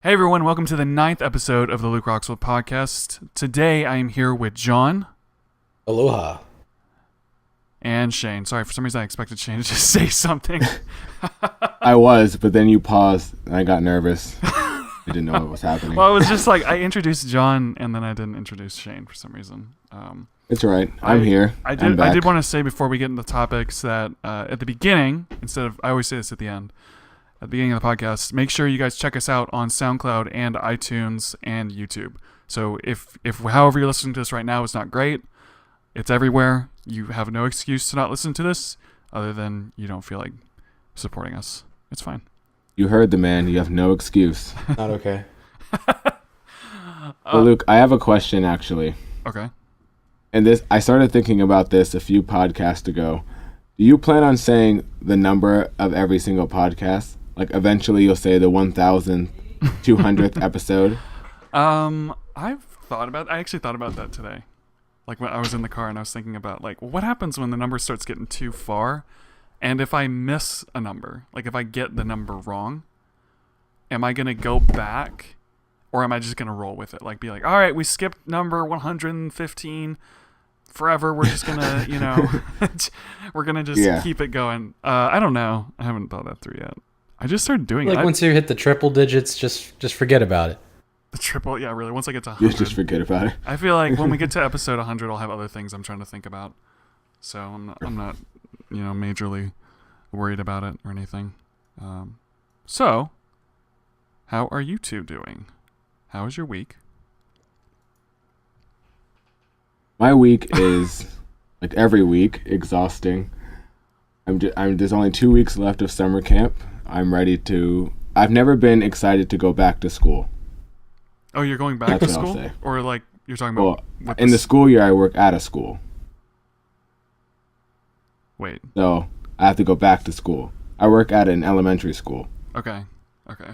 Hey everyone, welcome to the 9th episode of the Luke Roxwell podcast. Today I am here with John. Aloha. And Shayne. Sorry, for some reason I expected Shayne to just say something. I was, but then you paused and I got nervous. I didn't know what was happening. Well, it was just like I introduced John and then I didn't introduce Shayne for some reason. It's all right. I'm here. I did want to say before we get into the topics that at the beginning, I always say this at the end, at the beginning of the podcast, make sure you guys check us out on SoundCloud and iTunes and YouTube. So if however you're listening to this right now is not great, it's everywhere. You have no excuse to not listen to this other than you don't feel like supporting us. It's fine. You heard the man. You have no excuse. Not okay. Well, Luke, I have a question actually. Okay. And I started thinking about this a few podcasts ago. Do you plan on saying the number of every single podcast? Like eventually you'll say the 1,200th episode? I actually thought about that today. Like when I was in the car and I was thinking about like, well, what happens when the number starts getting too far? And if I miss a number, like if I get the number wrong, am I going to go back or am I just going to roll with it? Like be like, all right, we skipped number 115 forever. We're just going to, we're going to just keep it going. I don't know. I haven't thought that through yet. I just started doing it. Like once you hit the triple digits, just forget about it. The triple, yeah, really. Once I get to 100. You just forget about it. I feel like when we get to episode 100, I'll have other things I'm trying to think about. So I'm not majorly worried about it or anything. So, how are you two doing? How is your week? My week is, like every week, exhausting. There's only 2 weeks left of summer camp. I've never been excited to go back to school. Oh, you're going back to school? Or like you're talking about... Well, in the school year, I work at a school. Wait. So, I have to go back to school. I work at an elementary school. Okay.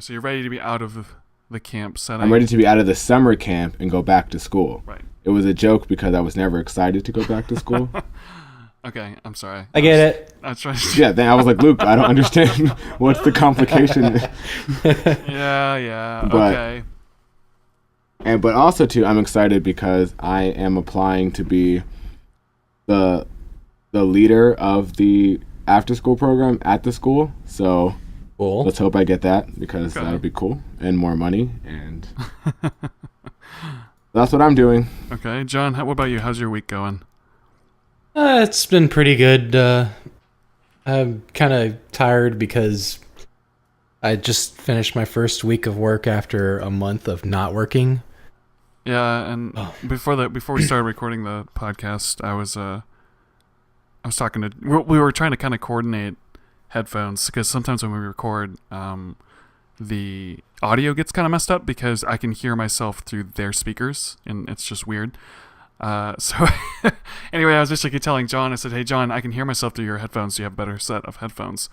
So you're ready to be out of the camp setting? I'm ready to be out of the summer camp and go back to school. Right. It was a joke because I was never excited to go back to school. Okay, I'm sorry. I get it. I was trying to... Yeah, then I was like, Luke, I don't understand. What's the complication? Yeah. Okay. But also too, I'm excited because I am applying to be the leader of the after school program at the school. So cool. Let's hope I get that because that'll be cool and more money. And that's what I'm doing. Okay, John, what about you? How's your week going? It's been pretty good. I'm kind of tired because I just finished my first week of work after a month of not working. Yeah, and before we started recording the podcast, I was talking to... We were trying to kind of coordinate headphones because sometimes when we record, the audio gets kind of messed up because I can hear myself through their speakers, and it's just weird. So anyway, I was just like telling John, I said, hey, John, I can hear myself through your headphones. Do you have a better set of headphones?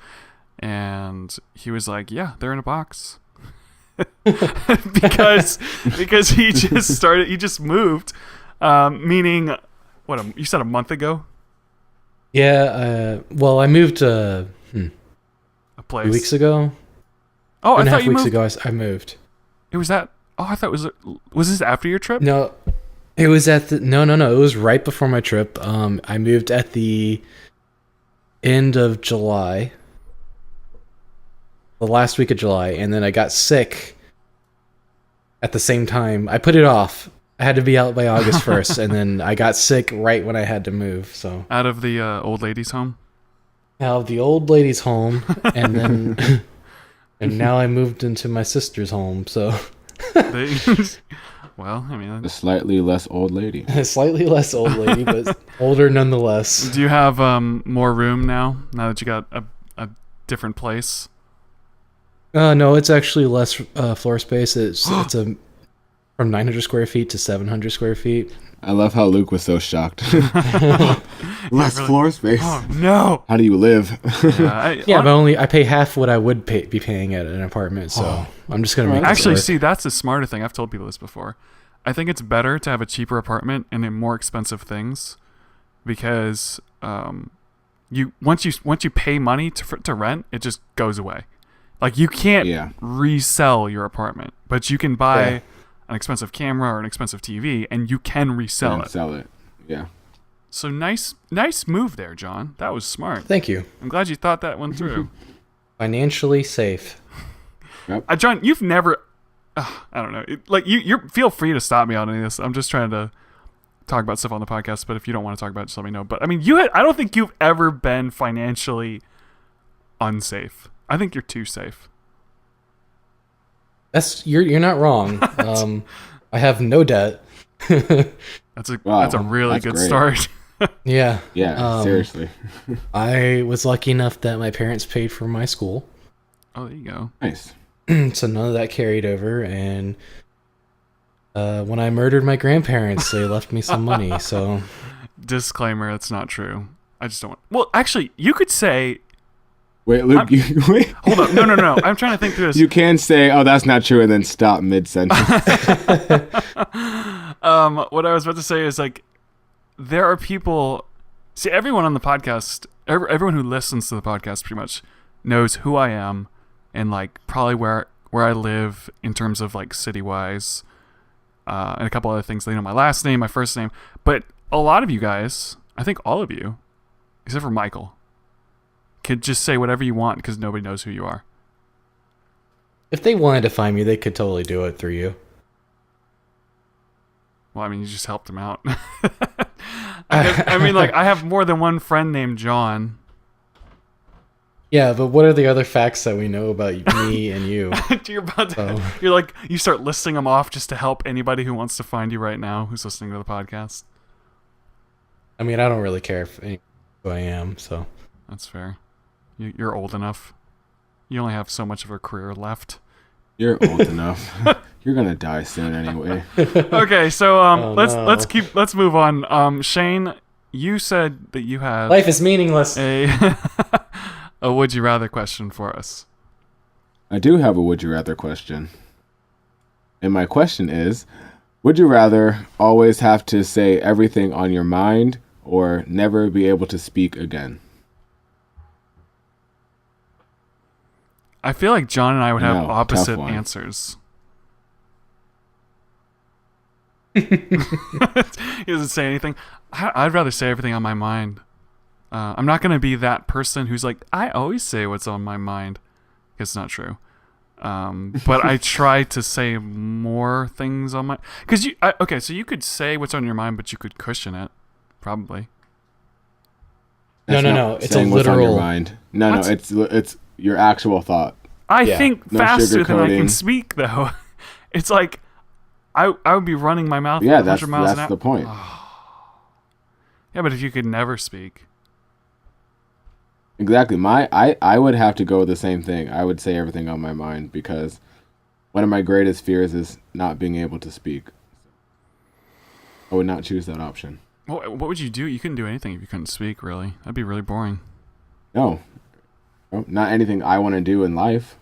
And he was like, yeah, they're in a box. because he just moved, meaning you said a month ago? Yeah, well, I moved a place 2 weeks ago. Oh, I thought 2.5 you weeks moved ago I moved. It was that. Oh, I thought was this after your trip? No, it was no. It was right before my trip. I moved at the end of July, the last week of July, and then I got sick at the same time. I put it off. I had to be out by August 1st, and then I got sick right when I had to move. So out of the old ladies' home. Out of the old ladies' home, and then and now I moved into my sister's home. So. Well, I mean, a slightly less old lady. A slightly less old lady, but older nonetheless. Do you have more room now that you got a different place? No, it's actually less floor space. It's from 900 square feet to 700 square feet. I love how Luke was so shocked. Less floor space. Oh no! How do you live? But I pay half what I would be paying at an apartment, so I'm just gonna make this actually work. See, that's the smarter thing. I've told people this before. I think it's better to have a cheaper apartment and then more expensive things, because once you pay money to rent, it just goes away. Like you can't Yeah. resell your apartment, but you can buy an expensive camera or an expensive TV, and you can resell And it. sell it. Yeah. So nice move there, John. That was smart. Thank you. I'm glad you thought that one through. Financially safe. John, you've never. I don't know. You feel free to stop me on any of this. I'm just trying to talk about stuff on the podcast. But if you don't want to talk about it, just let me know. But I mean, I don't think you've ever been financially unsafe. I think you're too safe. You're not wrong. I have no debt. That's a really that's good great. start. Yeah. Yeah, seriously. I was lucky enough that my parents paid for my school. Oh, there you go. Nice. So none of that carried over, and when I murdered my grandparents, they left me some money. So Disclaimer: that's not true. I just don't. Well, actually, you could say. Wait, Luke, wait. Hold up! No. I'm trying to think through this. You can say, "Oh, that's not true," and then stop mid-sentence. What I was about to say is like, there are people. See, everyone on the podcast, everyone who listens to the podcast, pretty much knows who I am, and like probably where I live in terms of like city wise, and a couple other things. They know my last name, my first name, but a lot of you guys, I think all of you, except for Michael, could just say whatever you want because nobody knows who you are. if they wanted to find me, they could totally do it through you. Well, I mean, you just helped him out. I mean, like, I have more than one friend named John. Yeah, but what are the other facts that we know about me and you? You start listing them off just to help anybody who wants to find you right now who's listening to the podcast. I mean, I don't really care who I am, so. That's fair. You're old enough. You only have so much of a career left. You're old enough. You're gonna die soon anyway. Okay, so no. let's move on. Shayne, you said that you had Life is meaningless. a would you rather question for us. I do have a would you rather question. And my question is, would you rather always have to say everything on your mind or never be able to speak again? I feel like John and I would have No, tough opposite one. answers. He doesn't say anything. I'd rather say everything on my mind. I'm not going to be that person who's like, I always say what's on my mind. It's not true. But I try to say more things on my... so you could say what's on your mind, but you could cushion it. Probably. That's No. not It's a saying what's on your literal... mind. No, What? it's your actual thought. I Yeah. think No faster than I can sugarcoating. speak, though. It's like, I would be running my mouth Yeah, 100 miles an that's hour. the point. Yeah, but if you could never speak... Exactly. I would have to go with the same thing. I would say everything on my mind because one of my greatest fears is not being able to speak. I would not choose that option. What would you do? You couldn't do anything if you couldn't speak, really. That'd be really boring. No, not anything I want to do in life.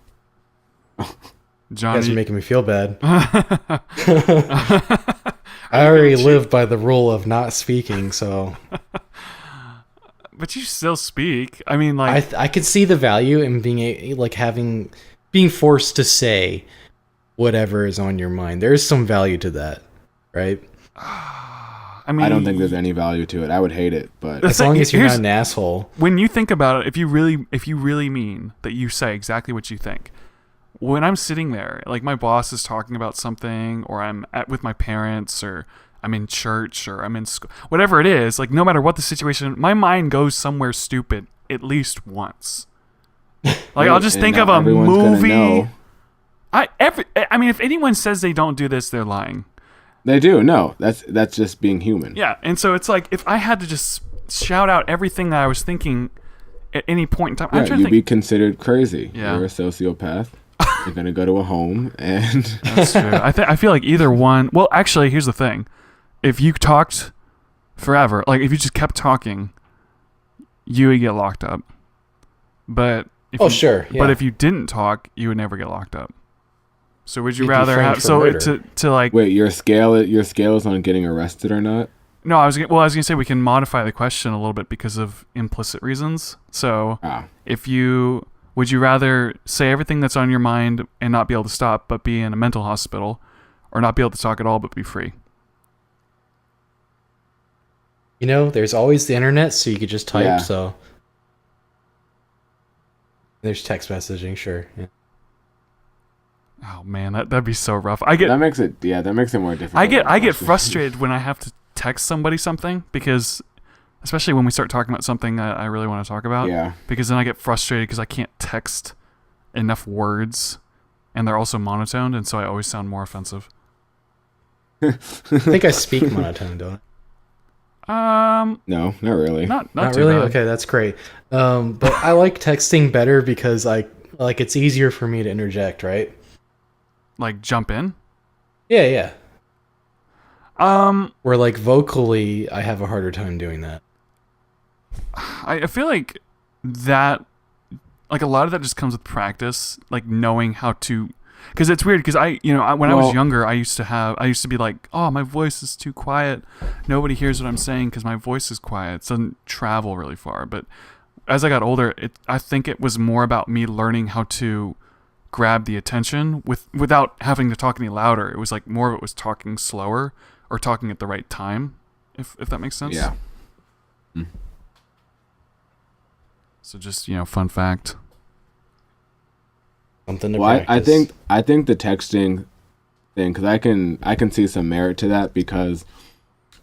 You Johnny, guys are making me feel bad. I already live by the rule of not speaking, so... but you still speak. I mean, like... I could see the value in being forced to say whatever is on your mind. There is some value to that, right? I mean, I don't think there's any value to it. I would hate it, but The As thing- long as you're here's- not an asshole. when you think about it, if you really mean that you say exactly what you think, when I'm sitting there, like my boss is talking about something, or I'm with my parents, or I'm in church, or I'm in school, whatever it is, like no matter what the situation, my mind goes somewhere stupid at least once. Like I'll just And think now of a everyone's gonna movie. know. I mean, if anyone says they don't do this, they're lying. They do. No, that's just being human. Yeah, and so it's like if I had to just shout out everything that I was thinking at any point in time, I'm Yeah, trying you'd to be think. considered crazy. Yeah. You're a sociopath. You're gonna go to a home and That's true. I feel like either one. Well, actually, here's the thing: if you talked forever, like if you just kept talking, you would get locked up. But Sure. Yeah. But if you didn't talk, you would never get locked up. So would you You'd be rather framed have for murder. to like? wait, your scale is on getting arrested or not? No, I was gonna say we can modify the question a little bit because of implicit reasons. So Ah, if you Would you rather say everything that's on your mind and not be able to stop, but be in a mental hospital, or not be able to talk at all, but be free? You know, there's always the internet, so you could just type. Yeah. So there's text messaging, sure. Yeah. Oh man, that'd be so rough. That makes it more difficult. I get frustrated when I have to text somebody something, because especially when we start talking about something I really want to talk about. Yeah. Because then I get frustrated because I can't text enough words, and they're also monotoned, and so I always sound more offensive. I think I speak monotone, don't I? No, not really. Not too really. bad. Okay, that's great. But I like texting better because it's easier for me to interject, right? Like jump in. Yeah. Where like vocally, I have a harder time doing that. I feel like that, like a lot of that just comes with practice, like knowing how to. Because it's weird. Because when I was younger, I used to be like, oh, my voice is too quiet. Nobody hears what I'm saying because my voice is quiet. It doesn't travel really far. But as I got older, I think it was more about me learning how to grab the attention without having to talk any louder. It was like more of it was talking slower or talking at the right time, if that makes sense. Yeah. Mm. So just fun fact. Something to Well, practice. I think the texting thing, because I can see some merit to that, because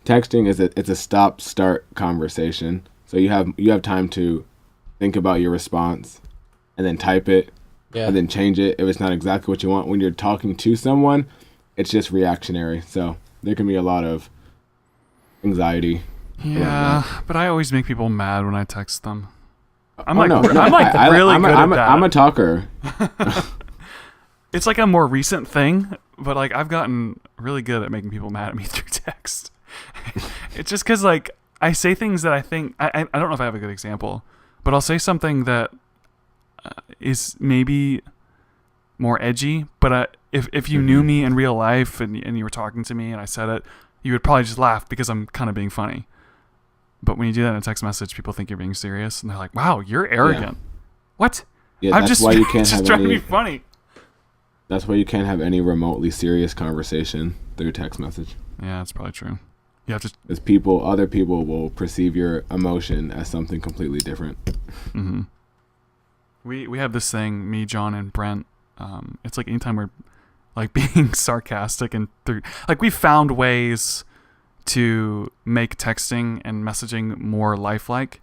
texting it's a stop-start conversation. So you have time to think about your response, and then type it, and then change it if it's not exactly what you want. When you're talking to someone, it's just reactionary. So there can be a lot of anxiety. Yeah, but I always make people mad when I text them. I'm really good at that. I'm a talker. It's like a more recent thing, but like I've gotten really good at making people mad at me through text. It's just because like I say things that I think I don't know if I have a good example, but I'll say something that is maybe more edgy. But if you knew me in real life and you were talking to me and I said it, you would probably just laugh because I'm kind of being funny. But when you do that in a text message, people think you're being serious, and they're like, "Wow, you're arrogant." Yeah. What? Yeah, that's why you can't just have trying any. To be funny. That's why you can't have any remotely serious conversation through text message. Yeah, that's probably true. You have to. Because other people will perceive your emotion as something completely different. Mm-hmm. We have this thing, me, John, and Brent. It's like anytime we're like being sarcastic and like we found ways to make texting and messaging more lifelike,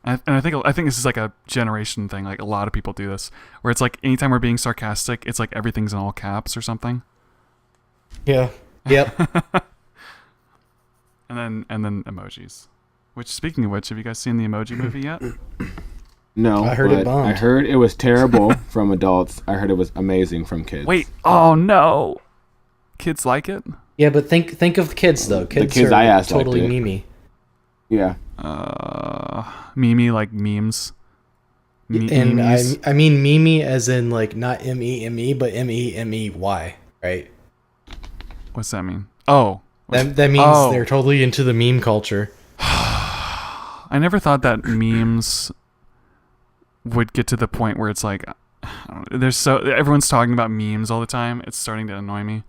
and I think this is like a generation thing. Like a lot of people do this, where it's like anytime we're being sarcastic, it's like everything's in all caps or something. Yeah. Yep. and then emojis. Which, speaking of which, have you guys seen the Emoji Movie yet? No, I heard it bombed. I heard it was terrible from adults. I heard it was amazing from kids. Wait, oh no, kids like it? Yeah, but think of the kids though. Kids are I asked totally liked it. memey. Yeah. Meme like memes. And I mean memey as in like not M-E-M-E, but M-E-M-E-Y, right? What's that mean? Oh. That means they're totally into the meme culture. I never thought that memes would get to the point where it's like, everyone's talking about memes all the time. It's starting to annoy me.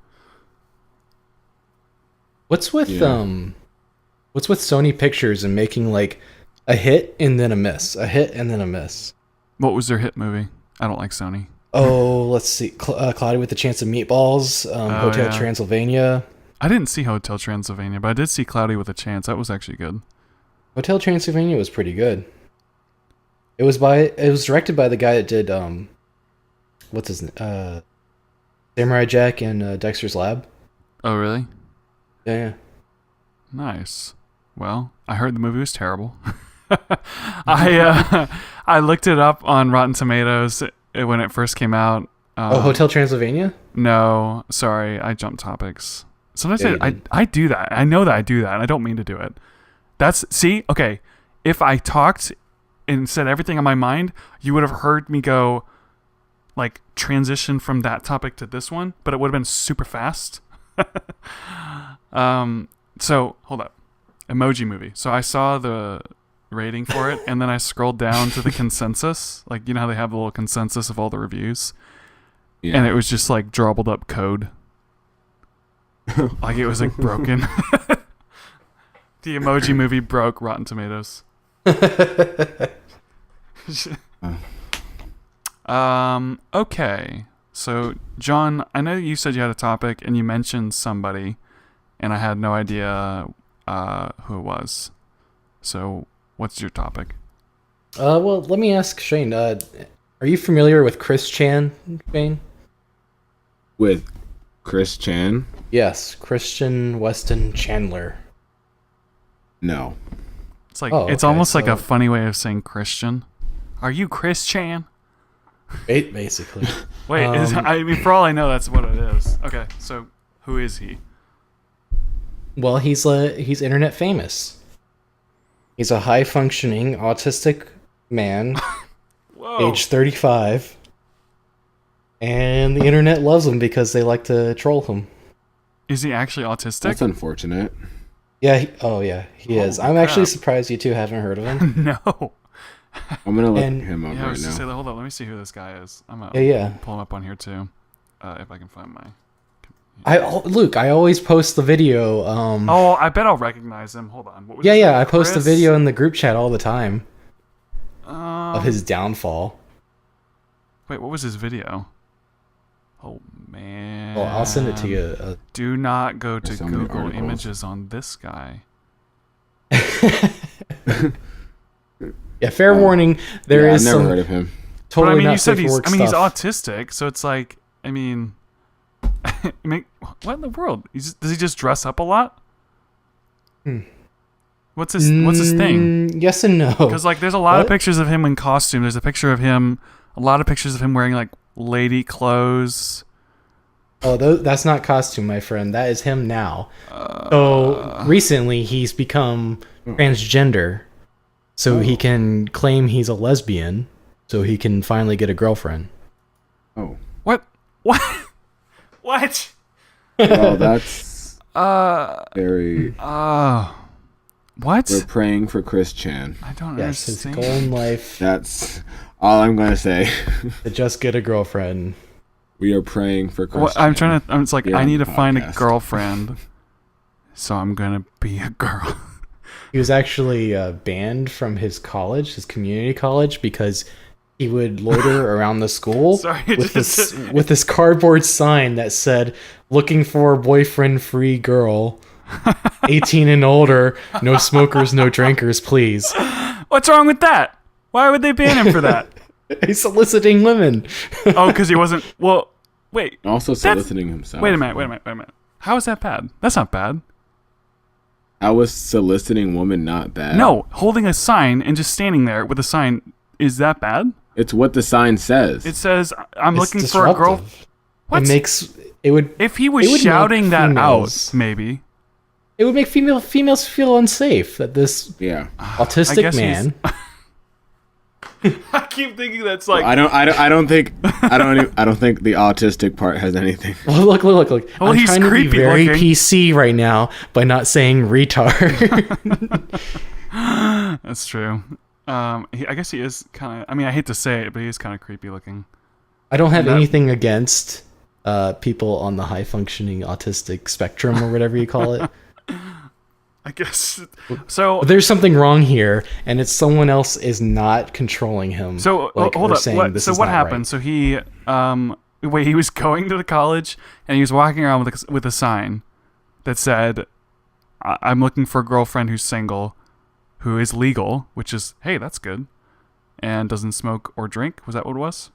What's with Sony Pictures and making like a hit and then a miss, a hit and then a miss? What was their hit movie? I don't like Sony. Oh, let's see. Cloudy with a Chance of Meatballs, Hotel Transylvania. I didn't see Hotel Transylvania, but I did see Cloudy with a Chance. That was actually good. Hotel Transylvania was pretty good. It was directed by the guy that did what's his name? Samurai Jack and Dexter's Lab. Oh, really? Yeah. Nice. Well, I heard the movie was terrible. I looked it up on Rotten Tomatoes when it first came out. Hotel Transylvania? No, sorry, I jumped topics. Sometimes I do that. I know that I do that, and I don't mean to do it. Okay, if I talked and said everything on my mind, you would have heard me go, like, transition from that topic to this one, but it would have been super fast. So, hold up. Emoji Movie. So I saw the rating for it, and then I scrolled down to the consensus. Like, you know how they have the little consensus of all the reviews? Yeah. And it was just like drabbled up code. Like it was like broken. The Emoji Movie broke Rotten Tomatoes. Okay. So, John, I know you said you had a topic and you mentioned somebody, and I had no idea who it was. So, what's your topic? Well, let me ask Shane. Are you familiar with Chris Chan, Shane? With Chris Chan? Yes, Christian Weston Chandler. No. It's like Oh, it's okay, almost like so- a funny way of saying Christian. Are you Chris Chan? Basically. Wait, I mean, for all I know, that's what it is. Okay, so who is he? Well, he's internet famous. He's a high functioning autistic man, Whoa. age 35, and the internet loves him because they like to troll him. Is he actually autistic? That's unfortunate. Yeah. He is. Holy I'm actually crap. surprised you two haven't heard of him. No. I'm gonna look And- him up Yeah, I right was just now. say, hold on, let me see who this guy is. I'm gonna Yeah. pull him up on here too, if I can find my. Luke, I always post the video. Oh, I bet I'll recognize him. Hold on. What was Yeah, his name? I post a Chris? video in the group chat all the time of Um, his downfall. Wait, what was his video? Oh man. Well, I'll send it to you. Do not go to There's so many Google articles. Images on this guy. Yeah, fair warning. There Yeah, is I've never some heard of him. totally but I mean, not you said safe for work he's stuff. autistic, so it's like, I mean, what in the world? Does he just dress up a lot? What's his thing? Yes and no. Because like, there's a lot of What? pictures of him in costume. There's a picture of him, a lot of pictures of him wearing like lady clothes. Oh, that's not costume, my friend. That is him now. So recently, he's become transgender, so he can claim he's a lesbian, so he can finally get a girlfriend. Oh. What? What? What? Well, that's very. What? We're praying for Chris Chan. I don't Yes, his understand. goal in life That's all I'm gonna say. to just get a girlfriend. We are praying for Chris. Well, I'm Chan. trying to. It's like, Yeah, I need to on the find a podcast. girlfriend, so I'm gonna be a girl. He was actually banned from his college, his community college, because he would loiter around the school Sorry, with this cardboard sign that said, "Looking for a boyfriend-free girl, 18 and older, no smokers, no drinkers, please." What's wrong with that? Why would they ban him for that? He's soliciting women. Oh, because he wasn't. Well, wait. Also soliciting himself. Wait a minute. How is that bad? That's not bad. How was soliciting woman not bad? No, holding a sign and just standing there with a sign, is that bad? It's what the sign says. It says, "I'm It's looking for a girl." disruptive. What? It would If he it was would shouting make that females- out, maybe. It would make females feel unsafe that this yeah. autistic guess he's- man. I keep thinking that's like. I don't think the autistic part has anything. Well, look. Well, I'm he's trying to be creepy very looking. PC right now by not saying retard. That's true. I guess he is kind of. I mean, I hate to say it, but he is kind of creepy looking. I don't have That- anything against people on the high functioning autistic spectrum or whatever you call it. I guess. So. But there's something wrong here, and it's someone else is not controlling him. So like hold we're up. saying this So is what not happened? right. So he he was going to the college and he was walking around with a sign that said, "I'm looking for a girlfriend who's single, who is legal," which is, hey, that's good, and doesn't smoke or drink. Was that what it was?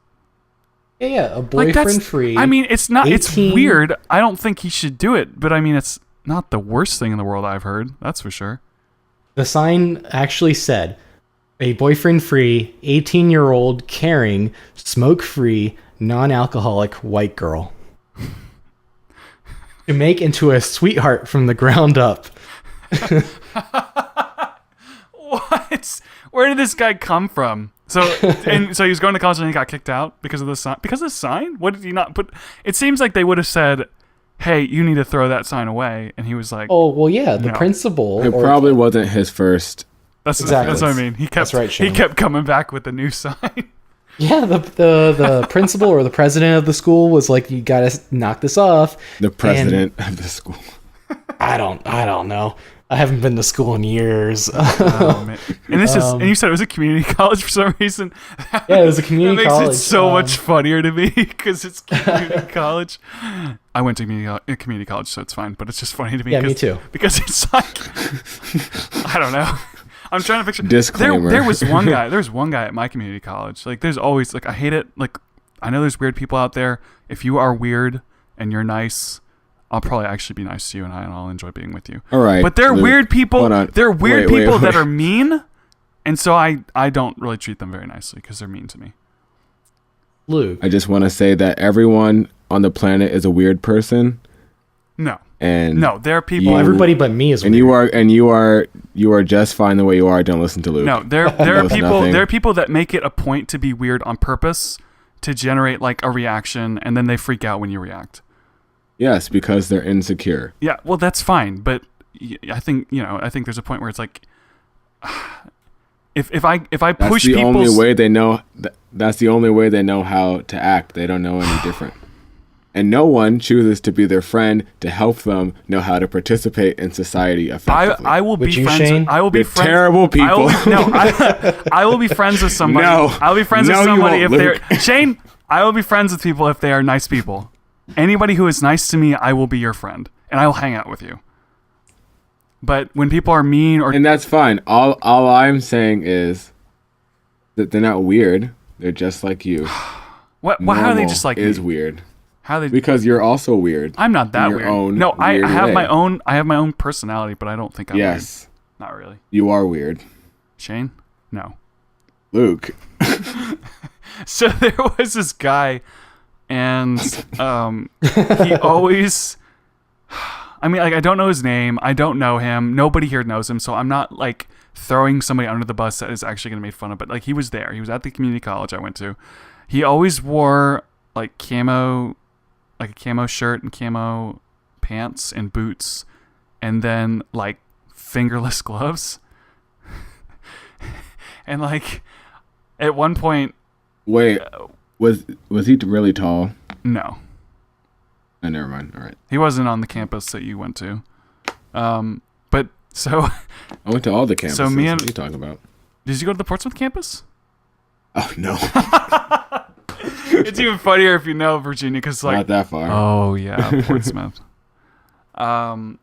Yeah, a Like, that's- boyfriend free. I mean, it's not. It's 18 weird. I don't think he should do it, but I mean, it's not the worst thing in the world. I've heard. That's for sure. the sign actually said, "A boyfriend free, 18-year-old, caring, smoke free, non-alcoholic white girl." To make into a sweetheart from the ground up. What? Where did this guy come from? So he was going to college and he got kicked out because of the sign. Because of the sign? What did he not put? It seems like they would have said, "Hey, you need to throw that sign away," and he was like, Oh, well, yeah, the No. principal. It or- probably wasn't his first That's Exactly. what I mean. He kept That's right, he Shane. kept coming back with a new sign. Yeah, the principal or the president of the school was like, "You gotta knock this off." The president of the school. I don't know. I haven't been to school in years. Oh, man. And this is, and you said it was a community college for some reason. Yeah, it was a community that makes college. it so much funnier to me because it's community college. I went to community college, so it's fine. But it's just funny to me. Yeah, me too. Because it's like, I don't know. I'm trying to picture. Disclaimer. There was one guy. There's one guy at my community college. Like, there's always like, I hate it. Like, I know there's weird people out there. If you are weird and you're nice, I'll probably actually be nice to you, and I'll enjoy being with you. All right. But they're Luke, weird people. hold on. They're weird Wait, people wait. that are mean, and so I don't really treat them very nicely because they're mean to me. Luke. I just want to say that everyone on the planet is a weird person. No, And no, there are people. You- Everybody but me is and weird. you are just fine the way you are. Don't listen to Luke. No, there are Knows people. nothing. There are people that make it a point to be weird on purpose to generate like a reaction, and then they freak out when you react. Yes, because they're insecure. Yeah, well, that's fine, but I think there's a point where it's like, if I That's push the people's only way they know. That's the only way they know how to act. They don't know any different. And no one chooses to be their friend to help them know how to participate in society effectively. I will Would be you, friends. Shane? I will be They're friends. terrible people. I will be friends with somebody. No. I'll be friends No, with you somebody won't, if they're Luke. Shane. I will be friends with people if they are nice people. Anybody who is nice to me, I will be your friend, and I will hang out with you. But when people are mean or And that's fine. All I'm saying is that they're not weird. They're just like you. what? How are they Normal just like is me? weird How are they? because you're also weird. I'm not that in your weird. own No, I weird have way. my own. I have my own personality, but I don't think I'm weird. Yes, Not really. you are weird, Shane? No. Luke. So there was this guy, and he always. I mean, like, I don't know his name. I don't know him. Nobody here knows him, so I'm not like throwing somebody under the bus that is actually going to make fun of. But like, he was there. He was at the community college I went to. He always wore like a camo shirt and camo pants and boots, and then like fingerless gloves. And like, at one point, Wait, was he really tall? no. Oh, never mind. All right, He wasn't on the campus that you went to. But so I went to all the campuses. So me and- what are you talking about? did you go to the Portsmouth campus? Oh no, It's even funnier if you know Virginia, because like, not that far. oh yeah, Portsmouth.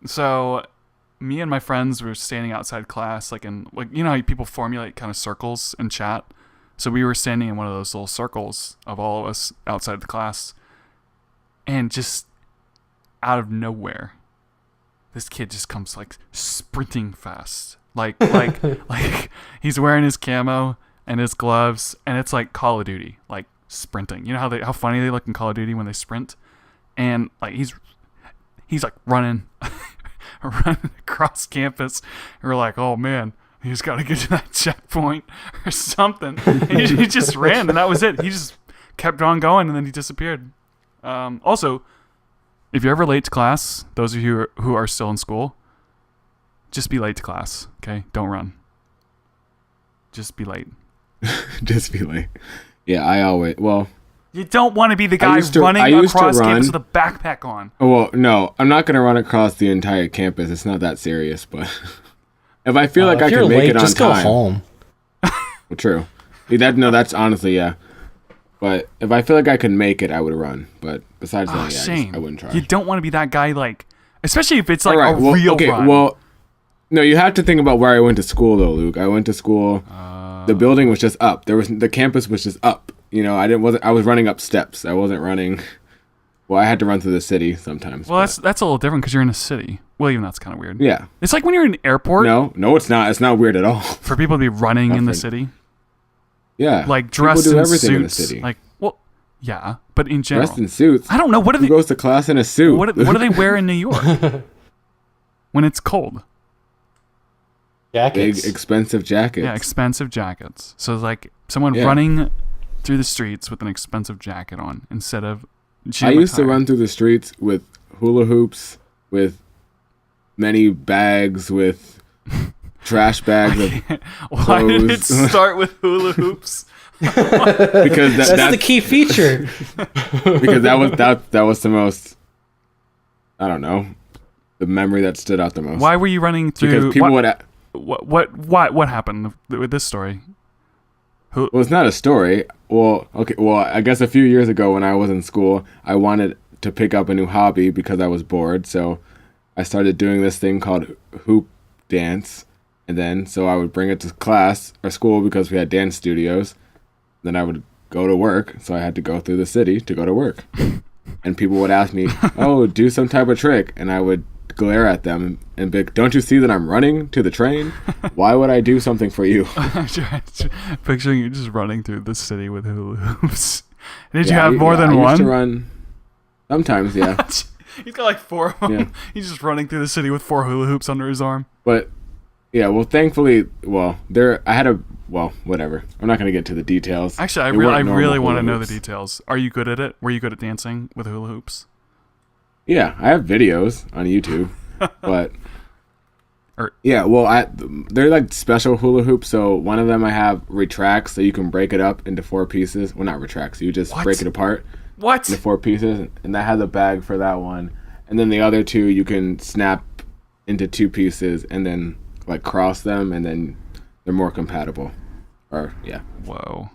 So me and my friends were standing outside class, like you know how people formulate kind of circles and chat. So we were standing in one of those little circles of all of us outside the class, and just out of nowhere, this kid just comes like sprinting fast, like he's wearing his camo and his gloves, and it's like Call of Duty, like sprinting. You know how funny they look in Call of Duty when they sprint, and like he's like running across campus. And we're like, oh man, he's got to get to that checkpoint or something. And he just ran, and that was it. He just kept on going, and then he disappeared. Also, if you're ever late to class, those of you who are still in school, just be late to class, okay? Don't run. Just be late. Just be like, yeah. I always You don't want to be the guy used to- running I used to across campus run. with a backpack on. Oh, well, no, I'm not gonna run across the entire campus. It's not that serious, but if I feel like If I you're can make late, it on just time, go home. Well, true. That's honestly, yeah. But if I feel like I can make it, I would run. But besides that, yeah, Shane, I wouldn't try. you don't want to be that guy, like, especially if it's like All right, a well, real okay, run. well, no, you have to think about where I went to school, though, Luke. I went to school. The building was just up. The campus was just up. You know, I was running up steps. I wasn't running. Well, I had to run through the city sometimes. Well, but- that's a little different because you're in a city. Well, even that's kind of weird. yeah. It's like when you're in an airport No, it's not. It's not weird at all. for people to be running in the Nothing. city, Yeah. like dressed People do in everything suits. in the city. Like, well, yeah, but in general, Dressed in suits. I don't know what do Who they goes to class in a suit? what do they wear in New York when it's cold? Big Jackets. expensive jackets. Yeah, expensive jackets. So it's like someone Yeah. running through the streets with an expensive jacket on instead of I used to attire. run through the streets with hula hoops, with many bags, with trash bags of Why did it clothes. start with hula hoops? Because That's the key feature. because that was the most, I don't know, the memory that stood out the most. Why were you running through? Because people would. What happened with this story? Well, it's not a story. Well, okay. Well, I guess a few years ago when I was in school, I wanted to pick up a new hobby because I was bored. So I started doing this thing called hoop dance. And then, so I would bring it to class or school because we had dance studios. Then I would go to work. So I had to go through the city to go to work. And people would ask me, oh, do some type of trick. And I would glare at them and be like, don't you see that I'm running to the train? Why would I do something for you? Picturing you just running through the city with hula hoops. Did you Yeah, have more than I one? used to run sometimes, yeah. He's got like 4 of them. Yeah. He's just running through the city with 4 hula hoops under his arm. But yeah, well, thankfully, whatever. I'm not gonna get to the details. Actually, I They weren't really normal want to hula know the hoops. details. Are you good at it? Were you good at dancing with hula hoops? Yeah, I have videos on YouTube, but Or- yeah, well, they're like special hula hoops. So one of them I have retracts, so you can break it up into 4 pieces. Well, not retracts. You just What? break it apart What? into 4 pieces, and that has a bag for that one. And then the other 2 you can snap into 2 pieces and then like cross them, and then they're more compatible. Or yeah. Whoa.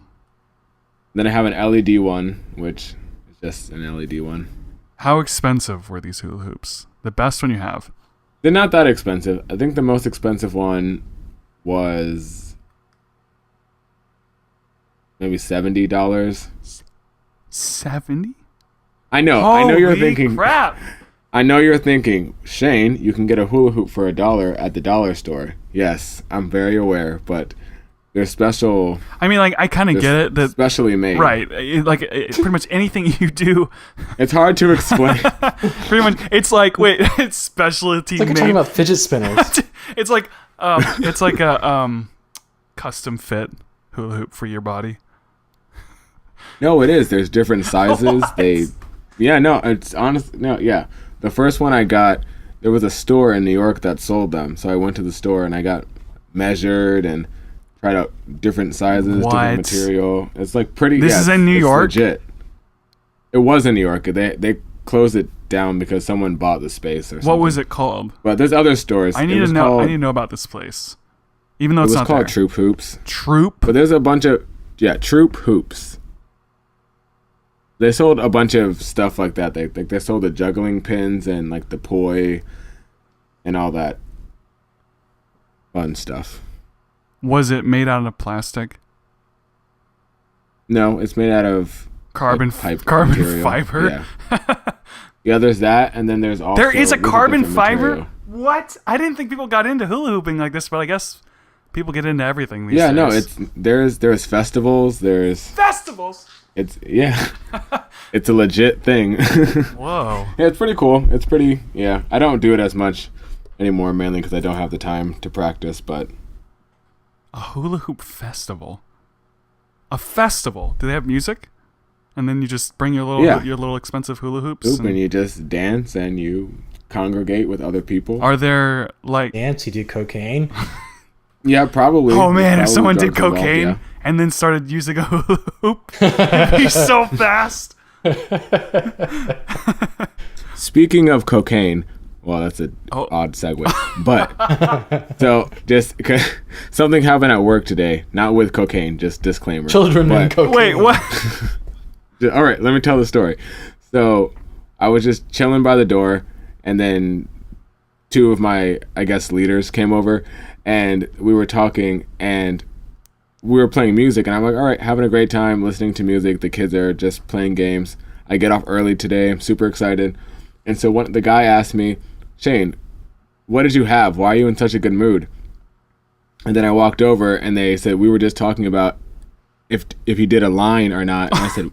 Then I have an LED one, which is just an LED one. How expensive were these hula hoops? The best one you have? They're not that expensive. I think the most expensive one was maybe $70. 70? I know you're Holy thinking. crap! I know you're thinking, Shayne, you can get a hula hoop for $1 at the dollar store. Yes, I'm very aware, but they're special. I mean, like, I kind of get it. That Specially made. right. Pretty much anything you do, It's hard to explain. pretty much, it's like, wait, it's specialty It's like you're made. talking about fidget spinners. It's like a custom fit hula hoop for your body. No, it is. There's different sizes. What? It's honest. No, yeah. The first one I got, there was a store in New York that sold them. So I went to the store and I got measured and tried out different sizes, What? different material. It's like pretty. This is in New it's York? Legit. It was in New York. They closed it down because someone bought the space or something. What was it called? But there's other stores. I need to know. I need to know about this place, even though It it's was not called there. Troop Hoops. Troop. But there's a bunch of Troop Hoops. They sold a bunch of stuff like that. They sold the juggling pins and like the poi and all that fun stuff. Was it made out of plastic? No, it's made out of Carbon like, pipe carbon material. fiber. Yeah, there's that, and then there's also There is a there's carbon different fiber. material. What? I didn't think people got into hula hooping like this, but I guess people get into everything these Yeah, days. no, there's festivals. festivals. It's a legit thing. Whoa. Yeah, it's pretty cool. It's pretty, yeah. I don't do it as much anymore, mainly because I don't have the time to practice, but A hula hoop festival. A festival. Do they have music? And then you just bring your little expensive hula hoops. and you just dance and you congregate with other people. Are there like? Dance, you do cocaine. Yeah, probably. Oh man, if Probably someone did drugs involved, cocaine yeah. and then started using a hula hoop, it'd be so fast. Speaking of cocaine, well, that's an Oh. odd segue. But so just something happened at work today, not with cocaine, just disclaimer. Children and But- cocaine. Wait, what? All right, let me tell the story. So I was just chilling by the door, and then 2 of my, I guess, leaders came over, and we were talking, and we were playing music, and I'm like, all right, having a great time listening to music. The kids are just playing games. I get off early today. I'm super excited. And so the guy asked me, Shayne, what did you have? Why are you in such a good mood? And then I walked over, and they said, we were just talking about if he did a line or not. And I said,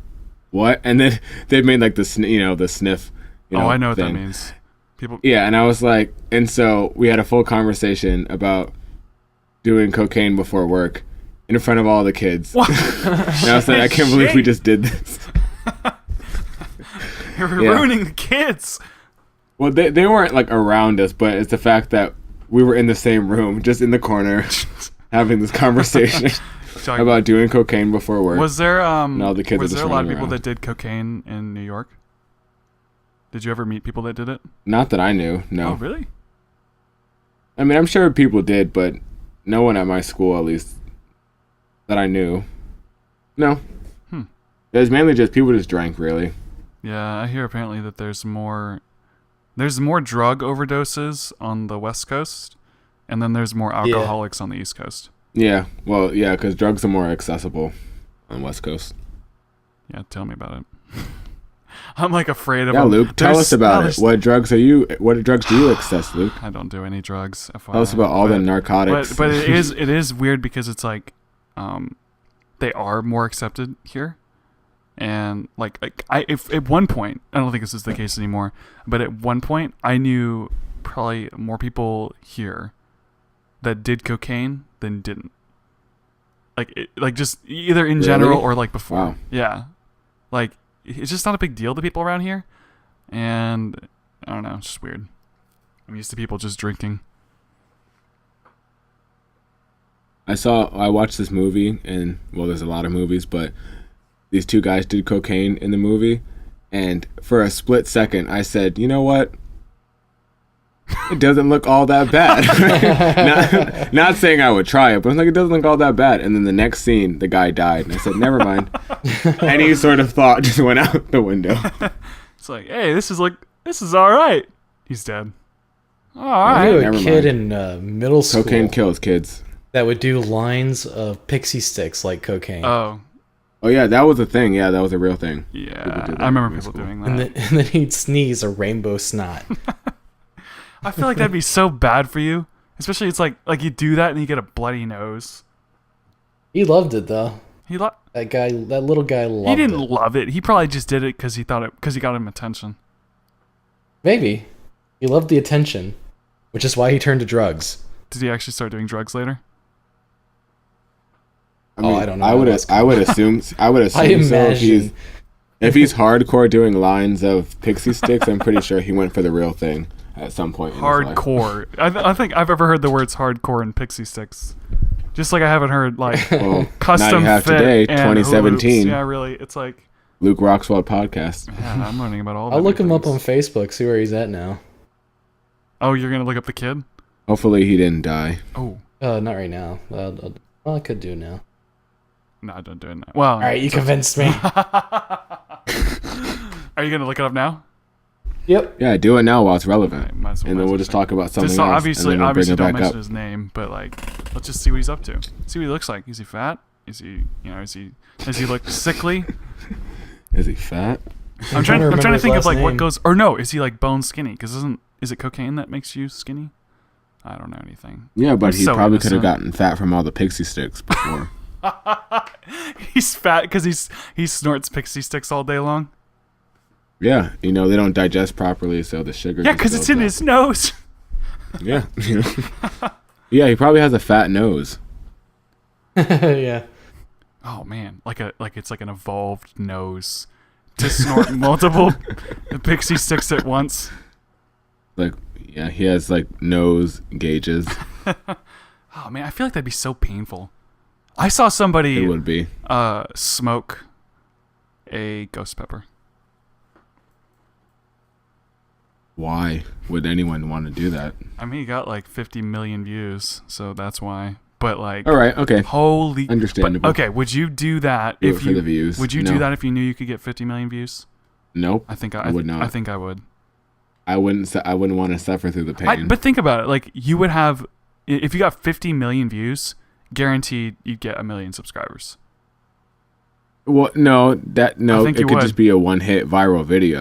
what? And then they made like the sniff. I know what that thing. means. People. Yeah, and I was like, and so we had a full conversation about doing cocaine before work in front of all the kids. What? And I was like, I can't believe we just did this. You're Yeah. ruining the kids. Well, they weren't like around us, but it's the fact that we were in the same room, just in the corner, having this conversation about doing cocaine before work. Was there and all the kids was are just there a lot of running people around. that did cocaine in New York? Did you ever meet people that did it? Not that I knew. No. Oh, really? I mean, I'm sure people did, but no one at my school, at least, that I knew. No. It was mainly just people just drank, really. Yeah, I hear apparently that there's more drug overdoses on the West Coast, and then there's more alcoholics on the East Coast. Yeah, well, yeah, because drugs are more accessible on West Coast. Yeah, tell me about it. I'm like afraid of. Yeah, Luke, tell us about it. What drugs do you access, Luke? I don't do any drugs. FYI, Tell us about all the narcotics. But it is weird because it's like, they are more accepted here, and if at one point, I don't think this is the case anymore, but at one point I knew probably more people here that did cocaine than didn't. Like just either in general or like before. Wow. Yeah, like it's just not a big deal to people around here, and I don't know, it's just weird. I'm used to people just drinking. I watched this movie, and well, there's a lot of movies, but these two guys did cocaine in the movie, and for a split second, I said, you know what? It doesn't look all that bad. not saying I would try it, but I was like, it doesn't look all that bad. And then the next scene, the guy died, and I said, never mind. Any sort of thought just went out the window. It's like, hey, this is all right. He's dead. All I right. knew a Never kid mind. in middle school Cocaine kills kids. that would do lines of pixie sticks like cocaine. Oh, Oh yeah, that was a thing. Yeah, that was a real thing. yeah. People did that I remember in people school. doing and, that. then he'd sneeze a rainbow snot. I feel like that'd be so bad for you. Especially it's like you do that and you get a bloody nose. He loved it though. That That little guy loved he didn't it. love it. He probably just did it because he got him attention. Maybe. He loved the attention, which is why he turned to drugs. Did he actually start doing drugs later? I mean, I don't know. I would assume so. imagine. If he's hardcore doing lines of pixie sticks, I'm pretty sure he went for the real thing at some point. In his life. Hardcore. I think I've ever heard the words hardcore and pixie sticks. Just like I haven't heard like Well, custom now you have fit today, and hula 2017. hoops. Yeah, really. It's like Luke Roxwell podcast. yeah, I'm learning about all. I'll look him up on things. Facebook, see where he's at now. Oh, you're gonna look up the kid? Hopefully he didn't die. Oh, Not right now. Well, I could do now. no, don't do it now. Well, All right, you convinced me. are you gonna look it up now? Yep. Yeah, do it now while it's relevant, Right, might as well- and might then as we'll well just say. talk about something Just else, obviously, and then we'll bring it don't back mention up. his name, but like, let's just see what he's up to. See what he looks like. Is he fat? Is he, does he look sickly? Is he fat? I'm trying to remember think his of like last what name. goes, or no, is he like bone skinny? Because is it cocaine that makes you skinny? I don't know anything. Yeah, but I'm he so probably could have innocent. gotten fat from all the pixie sticks before. He's fat because he snorts pixie sticks all day long. Yeah, they don't digest properly, so the sugar. Yeah, just because it's builds in up. his nose. Yeah. Yeah, he probably has a fat nose. Yeah. Oh man, like it's like an evolved nose to snort multiple pixie sticks at once. Like, yeah, he has like nose gauges. Oh man, I feel like that'd be so painful. I saw somebody It would be. smoke a ghost pepper. Why would anyone want to do that? I mean, he got like 50 million views, so that's why. But like, All right, okay. holy, Understandable. But, okay, would you do that Do it if for you the views. Would you No. do that if you knew you could get 50 million views? Nope. I think I would not. I think I would. I wouldn't want to suffer through the pain. But think about it. Like, you would have, if you got 50 million views, guaranteed you'd get 1 million subscribers. Well, no, it think you could would. just be a one-hit viral video.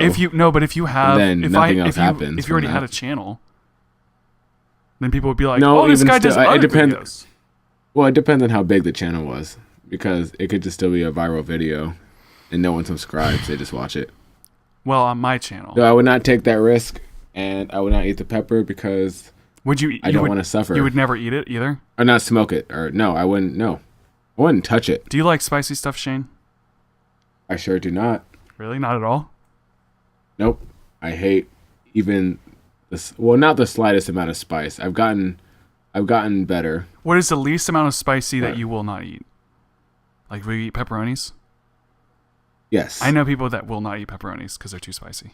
But if you have, then if nothing I, else if you, happens if you already from had that. a channel, then people would be like, No, "Oh, this even guy does still, it other depends- videos." Well, it depends on how big the channel was, because it could just still be a viral video, and no one subscribes. They just watch it. Well, on my channel, So I would not take that risk, and I would not eat the pepper because would you? I you don't would- want to suffer. You would never eat it either. Or not smoke it, or no, I wouldn't. No, I wouldn't touch it. Do you like spicy stuff, Shane? I sure do not. Really, not at all. Nope. I hate even this. Well, not the slightest amount of spice. I've gotten I've gotten better. What is the least amount of spicy that you will not eat? Like, will you eat pepperonis? Yes. I know people that will not eat pepperonis because they're too spicy.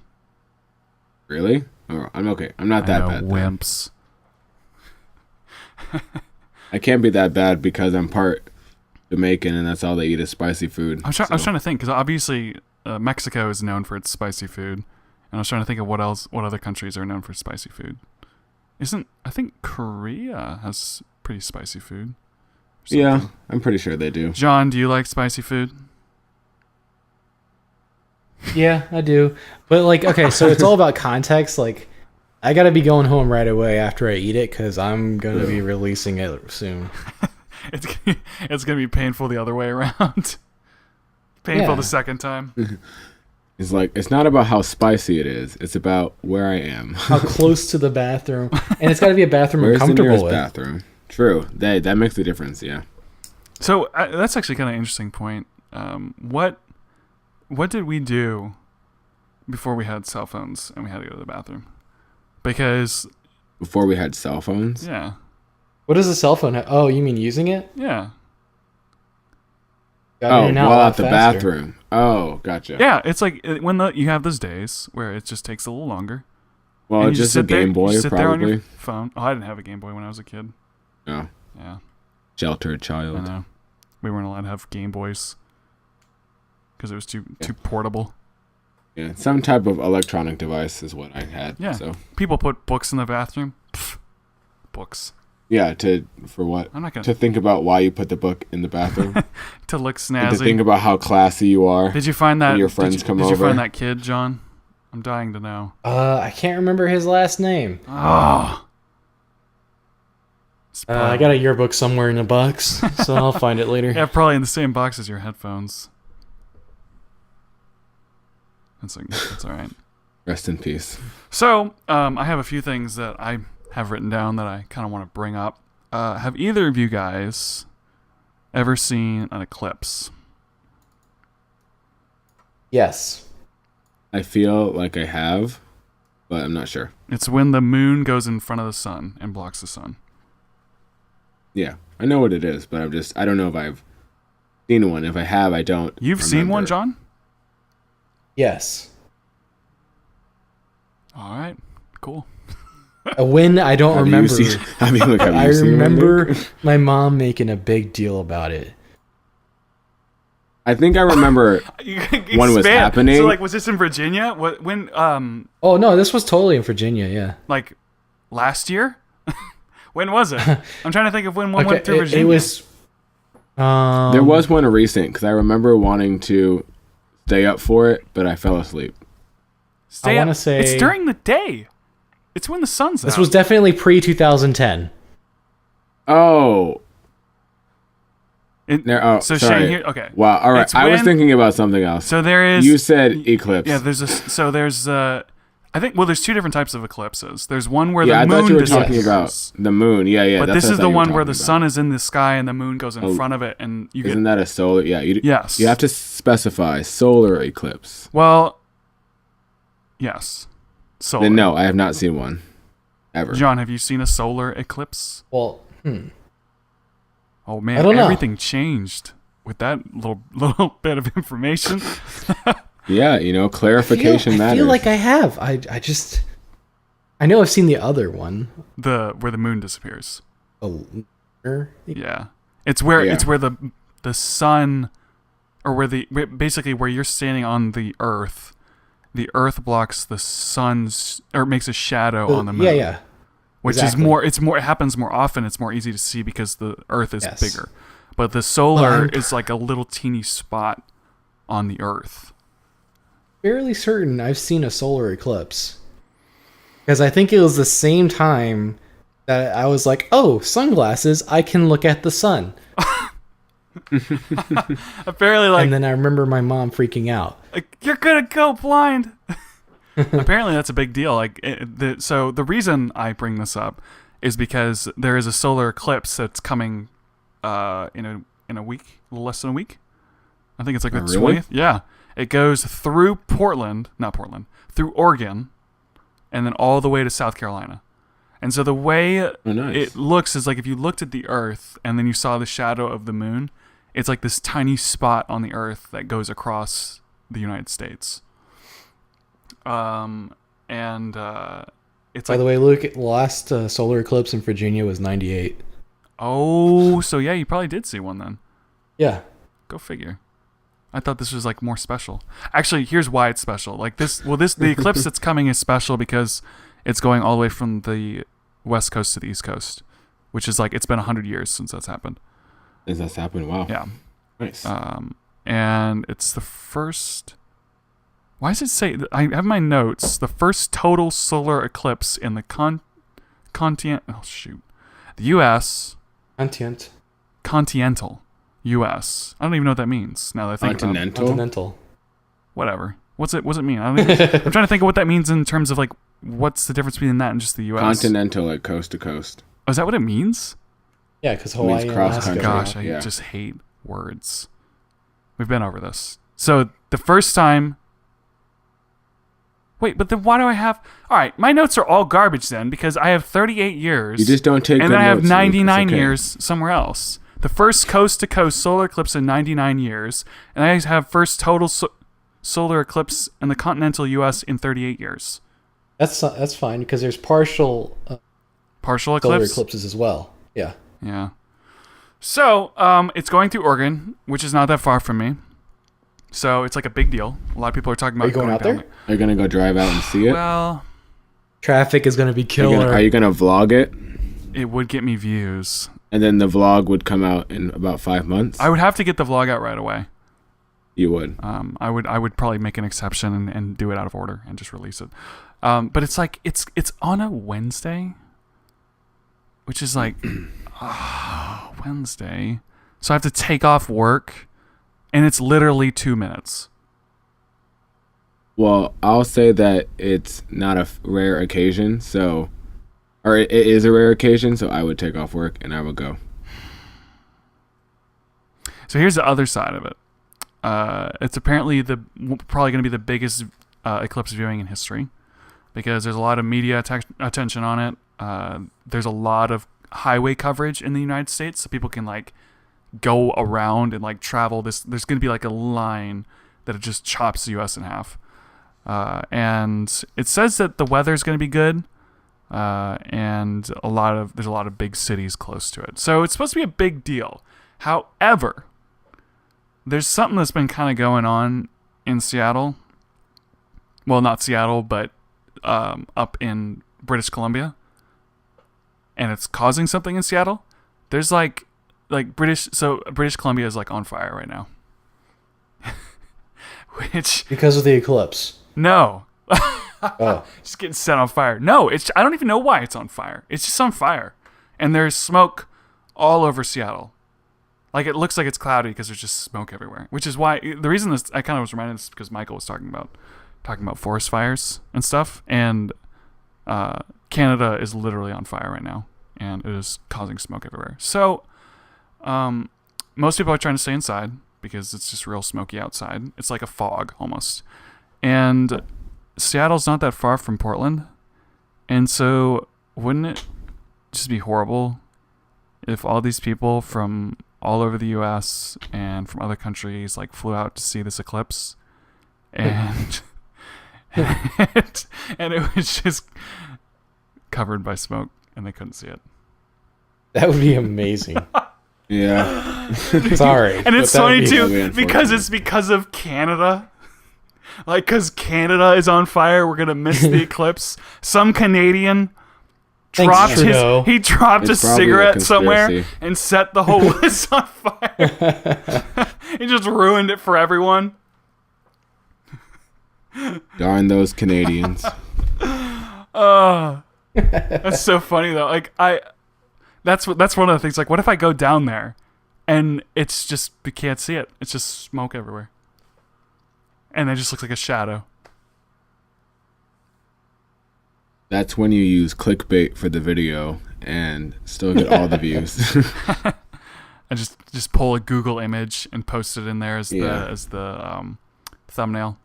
Really? Oh, I'm okay. I'm not that bad. Wimps. I can't be that bad because I'm part Jamaican and that's all they eat is spicy food. I was trying to think because obviously Mexico is known for its spicy food, and I was trying to think of what other countries are known for spicy food. I think Korea has pretty spicy food. Yeah, I'm pretty sure they do. John, do you like spicy food? Yeah, I do. But like, okay, so it's all about context. Like, I gotta be going home right away after I eat it because I'm gonna be releasing it soon. It's gonna be painful the other way around. Painful the second time. It's like, it's not about how spicy it is. It's about where I am. How close to the bathroom, and it's got to be a bathroom I'm Where's the comfortable nearest with. bathroom? True. That makes a difference. Yeah. So that's actually kind of an interesting point. What did we do before we had cell phones and we had to go to the bathroom? Because Before we had cell phones. yeah, What does a cell phone have? Oh, you mean using it? yeah, Got in and out a while lot at the faster. bathroom. Oh, gotcha. yeah. It's like when you have those days where it just takes a little longer. Well, and you just a sit there- Game Boy, you sit there on your probably. phone. Oh, I didn't have a Game Boy when I was a kid. No. Yeah, Sheltered I child. know. We weren't allowed to have Game Boys because it was too portable. Yeah, some type of electronic device is what I had. Yeah. So People put books in the bathroom. Pfft. Books. yeah, for what? I'm not gonna To think about why you put the book in the bathroom. to look And to snazzy. think about how classy you are. Did you find that? when your friends come Did you over. find that kid, John? I'm dying to know. I can't remember his last name. Oh. I got a yearbook somewhere in a box, so I'll find it later. Yeah, probably in the same box as your headphones. That's all right. Rest in peace. So, I have a few things that I have written down that I kind of want to bring up. Have either of you guys ever seen an eclipse? Yes. I feel like I have, but I'm not sure. It's when the moon goes in front of the sun and blocks the sun. Yeah, I know what it is, but I don't know if I've seen one. If I have, I don't. You've seen one, remember. John? Yes. All right, cool. A win I don't Have you remember. seen- I mean, look, have you I seen one, remember Luke? my mom making a big deal about it. I think I remember one was happening. So, like, was this in Virginia? When, Oh no, this was totally in Virginia. Yeah. like, last year? When was it? I'm trying to think of when one went through Virginia. It was. There was one recent because I remember wanting to stay up for it, but I fell asleep. Stay I up. wanna say- It's during the day. It's when the sun's out. This was definitely pre 2010. Oh. So sorry. Shayne, here. Okay. Wow. All right. It's I was when- thinking about something else. So there is. You said eclipse. Yeah. There's I think. Well, there's two different types of eclipses. There's one where Yeah, the I moon thought you were disappears. talking about the moon. Yeah. But that's this what I is thought the you were one where the talking sun about. is in the sky and the moon goes in front of it, and you Isn't get. that a solar? Yeah. Yes. You have to specify solar eclipse. Well. Yes. Solar. Then no, I have not seen one. Ever. John, have you seen a solar eclipse? Well, Oh man, I don't know. everything changed with that little bit of information. Yeah, clarification I matters. feel like I have. I know I've seen the other one. Where the moon disappears. Yeah. It's where Yeah. the sun, or basically where you're standing on the earth blocks the sun's, or makes a shadow on the moon. Yeah. Which exactly. is more it happens more often, it's more easy to see because the earth is Yes. bigger. But the solar I'm is like a little teeny spot on the earth. Fairly certain I've seen a solar eclipse. Because I think it was the same time that I was like, oh, sunglasses, I can look at the sun. Apparently, like, And then I remember my mom freaking out. you're gonna go blind. Apparently, that's a big deal. Like, so the reason I bring this up is because there is a solar eclipse that's coming in a week, a little less than a week. I think it's like the Really? 20th. Yeah, it goes through through Oregon, and then all the way to South Carolina. And so the way nice. it looks is like if you looked at the Earth and then you saw the shadow of the moon, it's like this tiny spot on the Earth that goes across the United States. It's By the way, Luke, the last solar eclipse in Virginia was 98. Oh, so yeah, you probably did see one then. Yeah. Go figure. I thought this was like more special. Actually, here's why it's special. Like the eclipse that's coming is special because it's going all the way from the west coast to the east coast, which is like it's been 100 years since that's happened. Has that happened? Wow. Yeah. Nice. And it's the first. Why does it say? I have my notes. The first total solar eclipse in the continent. Oh shoot, the U.S. Continental U.S. I don't even know what that means. Now that I think about it. Continental. Whatever. What's it mean? I don't even, I'm trying to think of what that means in terms of like what's the difference between that and just the U.S. Continental, like coast to coast. Oh, is that what it means? Yeah, because Hawaii and cross Alaska. country. Gosh, I Yeah. just hate words. We've been over this. So the first time. Wait, but then why do I have? All right, my notes are all garbage then because I have 38 years. You just don't take and good then I have notes, Luke. 99 It's okay. years somewhere else. The first coast-to-coast solar eclipse in 99 years, and I have first total solar eclipse in the continental U.S. in 38 years. That's fine because there's partial Partial solar eclipse? eclipses as well. Yeah. Yeah. So, it's going through Oregon, which is not that far from me. So it's like a big deal. A lot of people are talking about Are you going out down there? Are you gonna go drive out and see it? Well, Traffic is going to be killer. Are you gonna vlog it? it would get me views. And then the vlog would come out in about 5 months? I would have to get the vlog out right away. You would. I would probably make an exception and do it out of order and just release it. But it's like it's on a Wednesday, which is like Wednesday. So I have to take off work, and it's literally 2 minutes. Well, I'll say that it's not a rare occasion, so... Or it is a rare occasion, so I would take off work and I would go. So here's the other side of it. It's apparently probably going to be the biggest eclipse viewing in history because there's a lot of media attention on it. There's a lot of highway coverage in the United States, so people can like go around and like travel. There's going to be like a line that it just chops the U.S. in half. And it says that the weather's going to be good. And there's a lot of big cities close to it. So it's supposed to be a big deal. However, there's something that's been kind of going on in Seattle. Well, not Seattle, but up in British Columbia. And it's causing something in Seattle. There's British Columbia is like on fire right now. Because of the eclipse. No. Oh. Just getting set on fire. No, I don't even know why it's on fire. It's just on fire. And there's smoke all over Seattle. Like, it looks like it's cloudy because there's just smoke everywhere. Which is why, the reason this, I kind of was reminded of this because Michael was talking about forest fires and stuff. And Canada is literally on fire right now. And it is causing smoke everywhere. So, most people are trying to stay inside because it's just real smoky outside. It's like a fog almost. And Seattle's not that far from Portland. And so wouldn't it just be horrible if all these people from all over the US and from other countries like flew out to see this eclipse and and it was just covered by smoke and they couldn't see it. That would be amazing. Yeah. Sorry. And it's but that would funny be- too because of Canada. Like, because Canada is on fire, we're going to miss the eclipse. Some Canadian dropped Trudeau. he dropped It's a probably a cigarette somewhere conspiracy. and set the whole list on fire. He just ruined it for everyone. Darn those Canadians. That's so funny though. Like that's one of the things. Like, what if I go down there and it's just we can't see it? It's just smoke everywhere. And it just looks like a shadow. That's when you use clickbait for the video and still get all the views. I just pull a Google image and post it in there as Yeah. the thumbnail.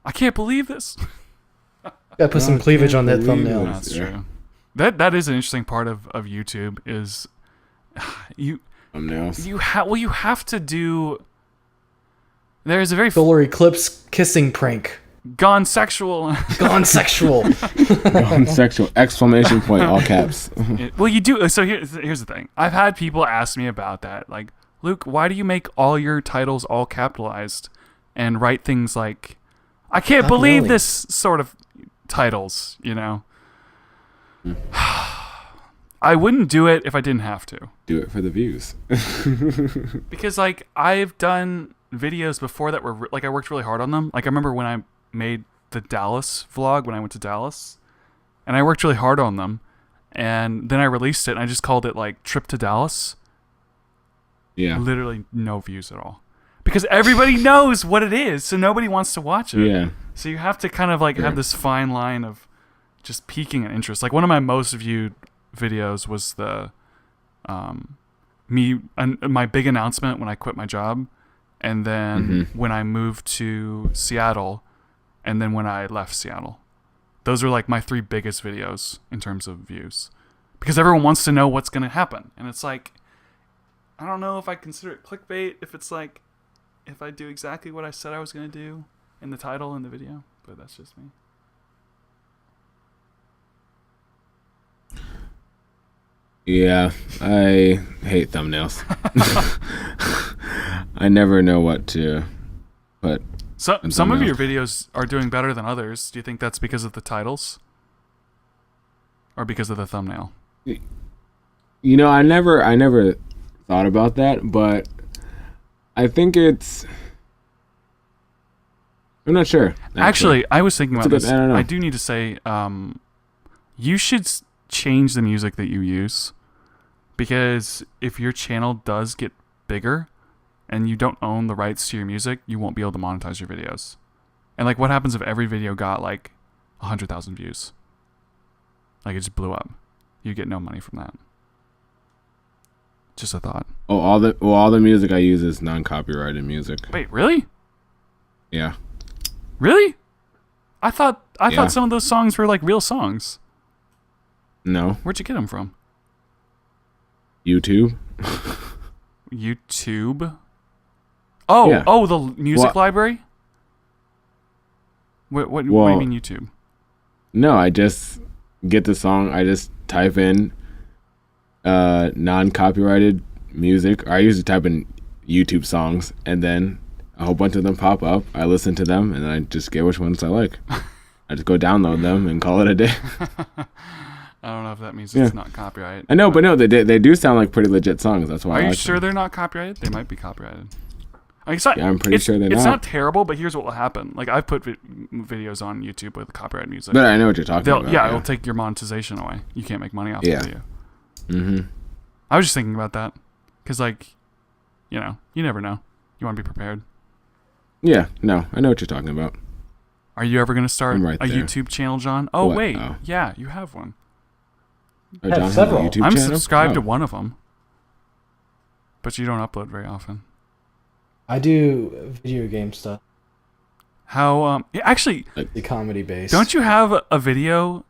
I can't believe this. Gotta put some cleavage on that believe thumbnail. it. That's Yeah. true. That is an interesting part of YouTube is you have to do. There's a very Solar eclipse kissing prank. gone sexual. Gone sexual. Sexual exclamation point, all caps. Well, you do. So here's the thing. I've had people ask me about that. Like, Luke, why do you make all your titles all capitalized and write things like, I can't Not believe really. this sort of titles, you know? I wouldn't do it if I didn't have to. Do it for the views. Because, like, I've done videos before that were, like, I worked really hard on them. Like, I remember when I made the Dallas vlog when I went to Dallas, and I worked really hard on them, and then I released it, and I just called it, like, Trip to Dallas. Yeah. Literally no views at all. Because everybody knows what it is, so nobody wants to watch it. Yeah. So you have to kind of, like, have this fine line of just piquing an interest. Like, one of my most viewed videos was the my big announcement when I quit my job, and then when I moved to Seattle, and then when I left Seattle. Those are like my 3 biggest videos in terms of views, because everyone wants to know what's going to happen, and it's like, I don't know if I consider it clickbait if it's like, if I do exactly what I said I was going to do in the title and the video, but that's just me. Yeah, I hate thumbnails. I never know what to put. So, some of your videos are doing better than others. Do you think that's because of the titles? Or because of the thumbnail? You know, I never thought about that, but I think I'm not sure. Actually, I was thinking about this. I don't know. I do need to say, you should change the music that you use, because if your channel does get bigger and you don't own the rights to your music, you won't be able to monetize your videos. And like, what happens if every video got like 100,000 views? Like, it just blew up. You get no money from that. Just a thought. Oh, all the music I use is non-copyrighted music. Wait, really? Yeah. Really? I thought Yeah. some of those songs were like real songs. No. Where'd you get them from? YouTube. YouTube? Oh, Yeah. the music library? What do you mean YouTube? No, I just get the song. I just type in non-copyrighted music. I usually type in YouTube songs, and then a whole bunch of them pop up. I listen to them, and then I just get which ones I like. I just go download them and call it a day. I don't know if that means it's not copyrighted. I know, but no, they do sound like pretty legit songs. That's why. Are I you like sure them. they're not copyrighted? They might be copyrighted. Like, it's not, Yeah, I'm pretty sure they're It's not. not terrible, but here's what will happen. Like, I've put videos on YouTube with copyright music. But I know what you're talking about. Yeah, it'll take your monetization away. You can't make money off the video. Mm-hmm. I was just thinking about that. Because, like, you know, you never know. You want to be prepared. Yeah, no, I know what you're talking about. Are you ever going to start I'm right a there. YouTube channel, John? Oh, What? wait. Oh. Yeah, you have one. Oh, have John has a several. YouTube I'm channel? subscribed Oh. to one of them. But you don't upload very often. I do video game stuff. How, actually, The comedy base. don't you have a video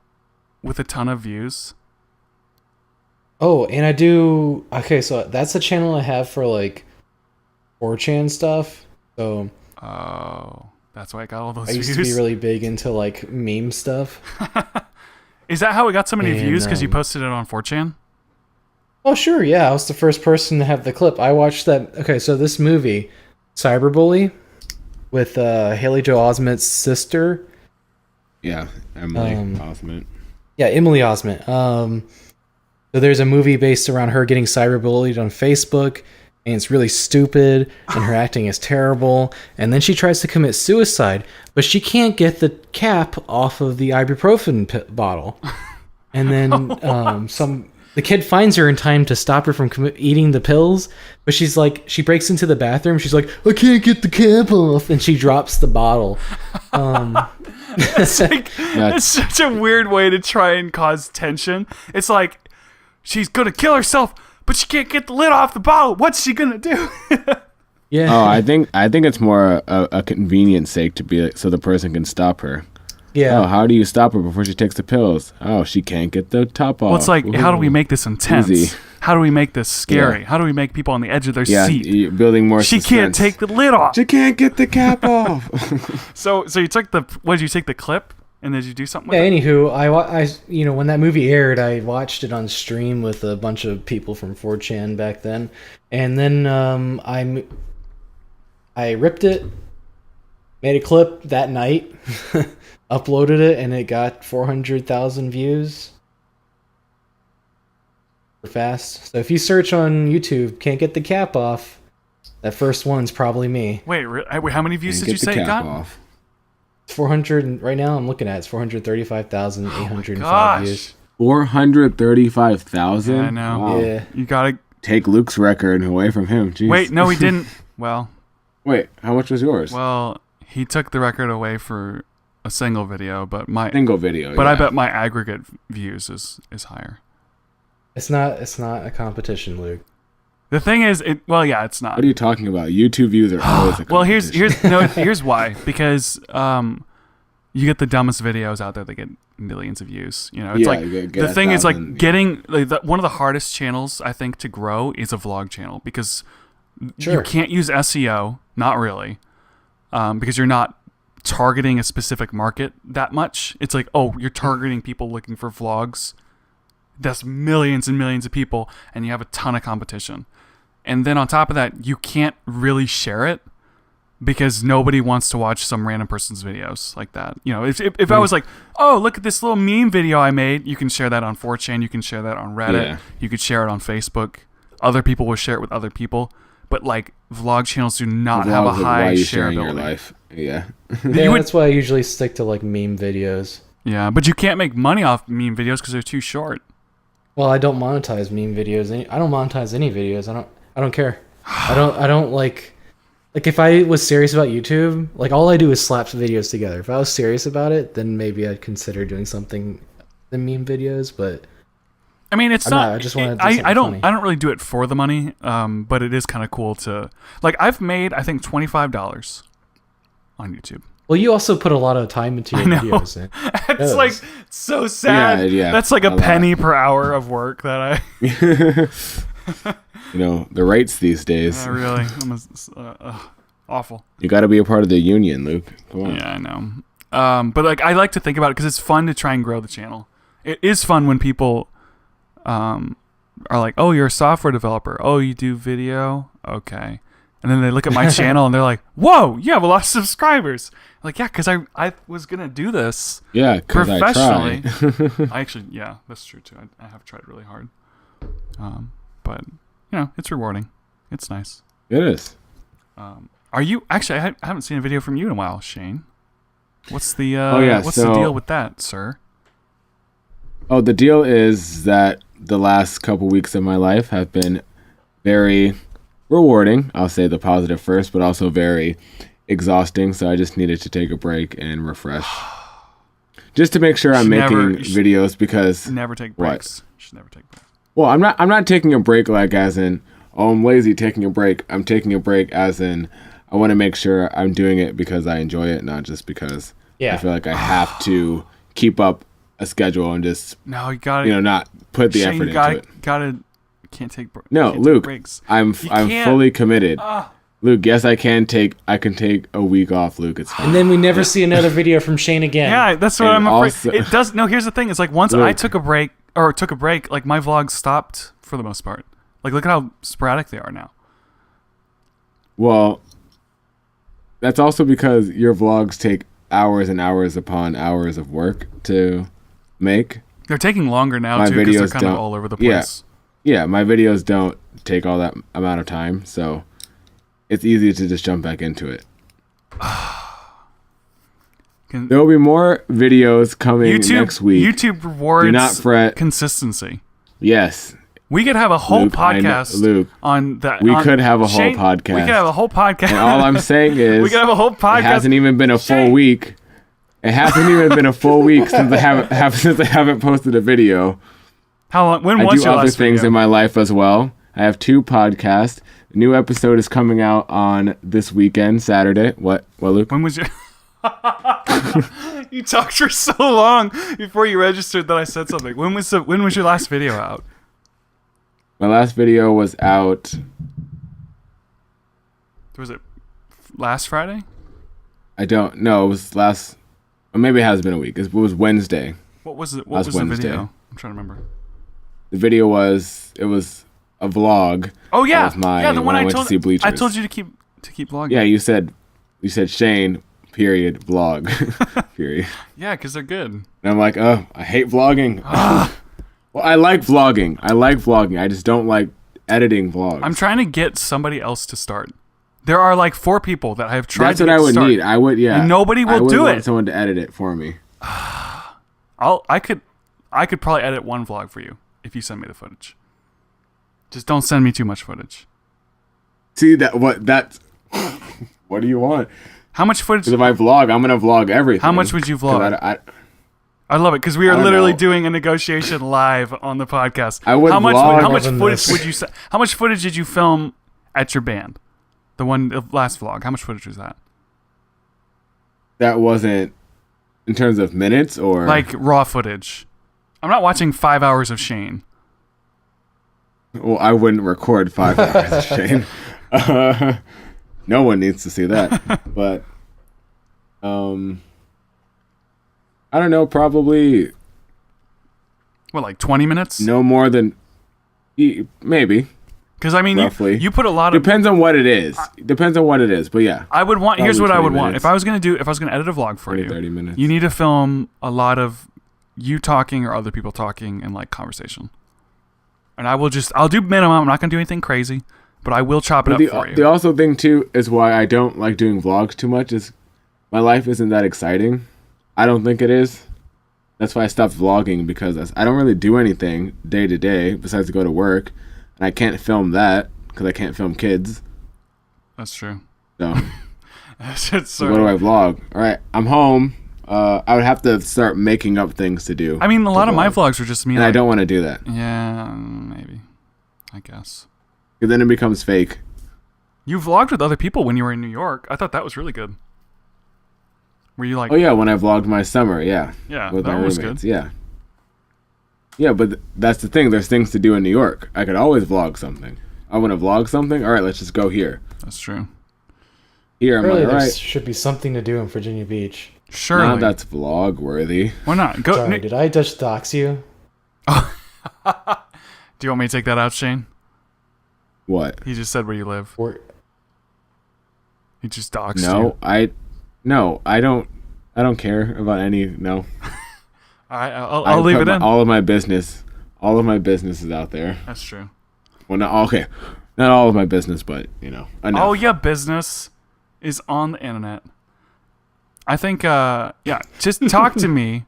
with a ton of views? Oh, and I do. Okay, so that's a channel I have for like 4chan stuff. So Oh, that's why I got all those I views. used to be really big into like meme stuff. Is that how it got so many And, views? Because you posted it on 4chan? Oh, sure, yeah. I was the first person to have the clip. I watched that. Okay, so this movie, Cyberbully, with Haley Joel Osment's sister. Yeah, Emily Osment. Yeah, Emily Osment. So there's a movie based around her getting cyberbullied on Facebook, and it's really stupid, and her acting is terrible. And then she tries to commit suicide, but she can't get the cap off of the ibuprofen bottle. And then the kid finds her in time to stop her from eating the pills, but she breaks into the bathroom. She's like, I can't get the cap off, and she drops the bottle. It's such a weird way to try and cause tension. It's like, she's gonna kill herself, but she can't get the lid off the bottle. What's she gonna do? Yeah. Oh, I think it's more a convenience sake to be so the person can stop her. Yeah. Oh, how do you stop her before she takes the pills? Oh, she can't get the top off. Well, it's like, how do we make this intense? Easy. How do we make this scary? Yeah. How do we make people on the edge of their Yeah, seat? you're building more She suspense. can't take the lid off. She can't get the cap off. So you took the, what, did you take the clip and did you do something with Yeah, it? anywho, I when that movie aired, I watched it on stream with a bunch of people from 4chan back then, and then I ripped it, made a clip that night, uploaded it, and it got 400,000 views. Fast. So if you search on YouTube, can't get the cap off, that first one's probably me. Wait, how many views Can't did you get the say it cap got? off. 400 right now. I'm looking at it's 435,805 Gosh. views. 435,000. Yeah, I know. Wow. Yeah. You gotta, Take Luke's record away from him. Jeez. wait, no, he didn't. Well, Wait, how much was yours? he took the record away for a single video, but Single video. I yeah. bet my aggregate views is higher. It's not a competition, Luke. The thing is, it's not. What are you talking about? YouTube views are always a Well, here's competition. here's why. Because you get the dumbest videos out there that get millions of views. You know, it's Yeah, like you get the thing is like 1,000, yeah. getting one of the hardest channels I think to grow is a vlog channel because you Sure. can't use SEO, not really, because you're not targeting a specific market that much. It's like, oh, you're targeting people looking for vlogs. That's millions and millions of people, and you have a ton of competition. And then on top of that, you can't really share it because nobody wants to watch some random person's videos like that. You know, if I was like, oh, look at this little meme video I made, you can share that on 4chan, you can share that on Reddit, Yeah. you could share it on Facebook. Other people will share it with other people. But like vlog channels do not have a Vlogs of why high you sharing your shareability. life. Yeah. Yeah, would- that's why I usually stick to like meme videos. Yeah, but you can't make money off meme videos because they're too short. Well, I don't monetize meme videos. I don't monetize any videos. I don't care. I don't like if I was serious about YouTube, like all I do is slap videos together. If I was serious about it, then maybe I'd consider doing something in meme videos, but I mean, it's I'm not. not, I just wanna do I something don't. funny. I don't really do it for the money. But it is kind of cool to like. I've made I think $25 on YouTube. well, you also put a lot of time into your I know. videos. In. It's Yes. like so sad. Yeah, That's like a a lot. penny per hour of work that I. You know, the rates these days. I really. Awful. You got to be a part of the union, Luke. Come on. Yeah, I know. But like I like to think about it because it's fun to try and grow the channel. It is fun when people are like, "Oh, you're a software developer. Oh, you do video. Okay." And then they look at my channel and they're like, "Whoa, you have a lot of subscribers." I'm like, yeah, because I was gonna do this Yeah, because I professionally. try. I actually, yeah, that's true too. I have tried really hard. But you know, it's rewarding. It's nice. It is. Are you actually? I haven't seen a video from you in a while, Shayne. What's the what's the so- deal with that, sir? Oh, the deal is that the last couple weeks of my life have been very rewarding. I'll say the positive first, but also very exhausting. So I just needed to take a break and refresh. Just to make sure I'm making videos because Never take What? breaks. You should never take breaks. well, I'm not taking a break like as in oh I'm lazy taking a break. I'm taking a break as in I want to make sure I'm doing it because I enjoy it, not just because I feel like I have to keep up a schedule and just No, you gotta. not put the Shayne, effort you gotta, into it. gotta. Can't take. No, can't Luke, Take breaks. I'm can't- fully committed. Luke, yes, I can take a week off, Luke. It's fine. And then we never see another video from Shayne again. Yeah, that's what And I'm afraid. also- It does. No, here's the thing. It's like once I Luke. took a break, like my vlogs stopped for the most part. Like look at how sporadic they are now. Well, that's also because your vlogs take hours and hours upon hours of work to make. They're taking longer now My too because they're videos kind of don't- all over the yeah. place. Yeah, my videos don't take all that amount of time, so it's easy to just jump back into it. There will be more videos coming next week. YouTube rewards Do not fret. consistency. Yes. We could have a whole Luke, I know- podcast Luke, on that. we could have a whole Shayne, podcast. We could have a whole podcast. And all I'm saying is we could have a whole it podcast. hasn't even been a full Shayne. week. It hasn't even been a full week since I haven't posted a video. How long? When I was do your other last things video? in my life as well. I have 2 podcasts. The new episode is coming out on this weekend, Saturday. What, Luke? When was your? You talked for so long before you registered that I said something. When was your last video out? My last video was out. Was it last Friday? I don't know. It was last. Or maybe it has been a week. It was Wednesday. What was it? What was Wednesday. the video? I'm trying to remember. The video was a vlog. Oh yeah, That was mine yeah, the one when I I went told to see Bleachers. I told you to keep vlogging. Yeah, you said Shayne period vlog period. Yeah, because they're good. And I'm like, oh, I hate vlogging. Well, I like vlogging. I just don't like editing vlogs. I'm trying to get somebody else to start. There are like 4 people that I have tried That's to what get I to would start. need. I would, yeah. And nobody will I would do want it. someone to edit it for me. I could probably edit one vlog for you if you send me the footage. Just don't send me too much footage. See what do you want? How much footage? Because if I vlog, I'm gonna vlog everything. How much would you 'Cause vlog? I love it because we are I don't literally know. doing a negotiation live on the podcast. I would how much vlog how much more than footage this. would you say? How much footage did you film at your band? The last vlog. How much footage was that? That wasn't in terms of minutes or Like raw footage. I'm not watching 5 hours of Shayne. Well, I wouldn't record 5 hours, Shayne. No one needs to see that. But I don't know. Probably What, like 20 minutes? no more than maybe. Because I mean, Roughly. you put a lot of. Depends on what it is. But yeah. I would want. Here's Probably what I 20 would want. minutes. If I was gonna edit a vlog for 20, you, 30 minutes. you need to film a lot of you talking or other people talking and like conversation. And I'll do minimum. I'm not gonna do anything crazy, but I will chop it up for you. The also thing too is why I don't like doing vlogs too much is my life isn't that exciting. I don't think it is. That's why I stopped vlogging because I don't really do anything day to day besides go to work, and I can't film that because I can't film kids. That's true. So, It's so what do I vlog? All right, I'm home. I would have to start making up things to do. I mean, a lot of my vlog. vlogs are just me. And I like- don't want to do that Yeah, maybe. I guess. because then it becomes fake. You vlogged with other people when you were in New York. I thought that was really good. Were you like? Oh yeah, when I vlogged my summer, yeah, Yeah, with that my was roommates, good. yeah. Yeah, but that's the thing. There's things to do in New York. I could always vlog something. I want to vlog something. All right, let's just go here. That's true. Here, I'm Surely like, all there right. should be something to do in Virginia Beach. Surely. Now that's vlog worthy. Why not? Go. Sorry, did I just dox you? Do you want me to take that out, Shayne? What? He just said where you live. Or He just doxed No, you. I don't care about any. No, All right, I'll leave it in. All of my business is out there. That's true. Well, not okay, not all of my business, but enough. Oh yeah, business is on the internet. I think just talk to me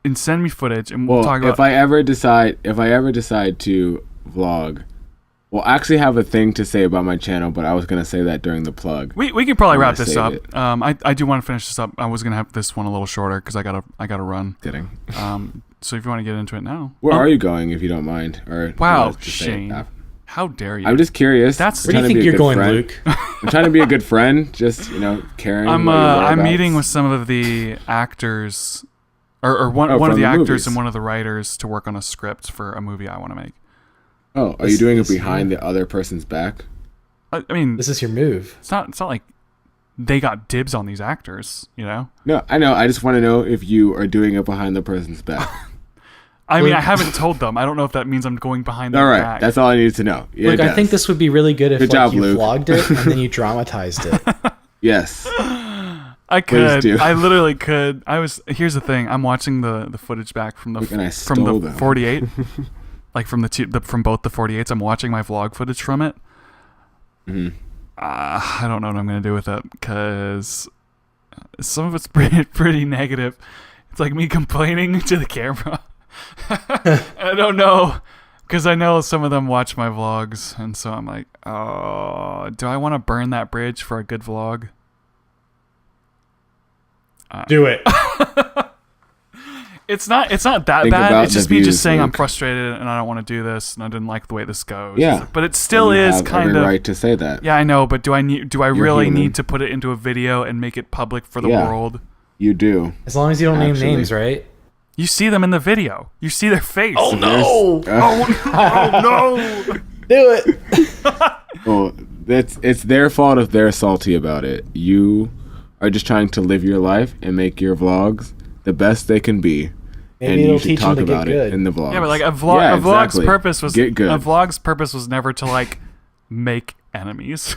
and send me footage and we'll Well, talk about if I ever decide to vlog, we'll actually have a thing to say about my channel, but I was gonna say that during the plug. we can probably I'm wrap gonna this save up. it. I do want to finish this up. I was gonna have this one a little shorter because I gotta run. Kidding. So if you want to get into it now. Where are you going, if you don't mind? Or Wow, you wanna just say it Shayne. after? How dare you? I'm just curious. That's- I'm where do trying you to think be a you're good going, friend. Luke? I'm trying to be a good friend. Just caring. I'm about your I'm whereabouts. meeting with some of the actors, or one Oh, of from the the actors movies. and one of the writers to work on a script for a movie I want to make. Oh, are This- you doing it this- behind the other person's back? I mean, This is your move. it's not like they got dibs on these actors, you know. No, I know. I just want to know if you are doing it behind the person's back. I mean, Look- I haven't told them. I don't know if that means I'm going behind their All right, back. that's all I need to know. Yeah, Look, it I think does. this would be really good if Good job, you Luke. vlogged it and then you dramatized it. Yes. I could. do. I literally could. Here's the thing. I'm watching the footage back from the Look, and I from stole the them. 48, like from from both the 48s. I'm watching my vlog footage from it. Mhm. I don't know what I'm gonna do with it because some of it's pretty negative. It's like me complaining to the camera. I don't know because I know some of them watch my vlogs, and so I'm like, oh, do I want to burn that bridge for a good vlog? Do it. It's not that Think bad. about It's just the me views, just saying I'm Luke. frustrated and I don't want to do this and I didn't like the way this goes. Yeah. But it still You is have kind every of right to say that. Yeah, I know, but do I really human. need to put it into a video and make it public for the Yeah. world? You do. As long as you don't Actually. name names, right? You see them in the video. You see their face. Oh no! Oh no. Do it! Well, it's their fault if they're salty about it. You are just trying to live your life and make your vlogs the best they can be. Maybe and it'll you should teach them talk to get about it good. in the vlogs. Yeah, but like a Yeah, vlog's exactly. purpose was Get good. a vlog's purpose was never to like make enemies.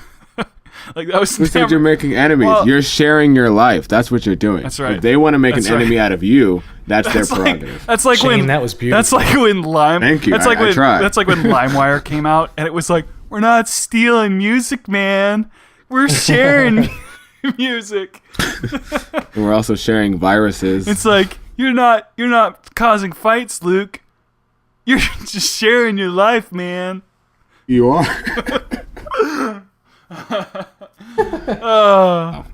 Like that was Who said never, you're making enemies? Well- You're sharing your life. That's what you're doing. That's right. If they want to make That's an right. enemy out of you, that's their That's like, prerogative. that's like Shayne, when that was beautiful. That's like when Lime. Thank you. That's like I when tried. that's like when LimeWire came out, and it was like, we're not stealing music, man. We're sharing music. And we're also sharing viruses. It's like you're not causing fights, Luke. You're just sharing your life, man. You are.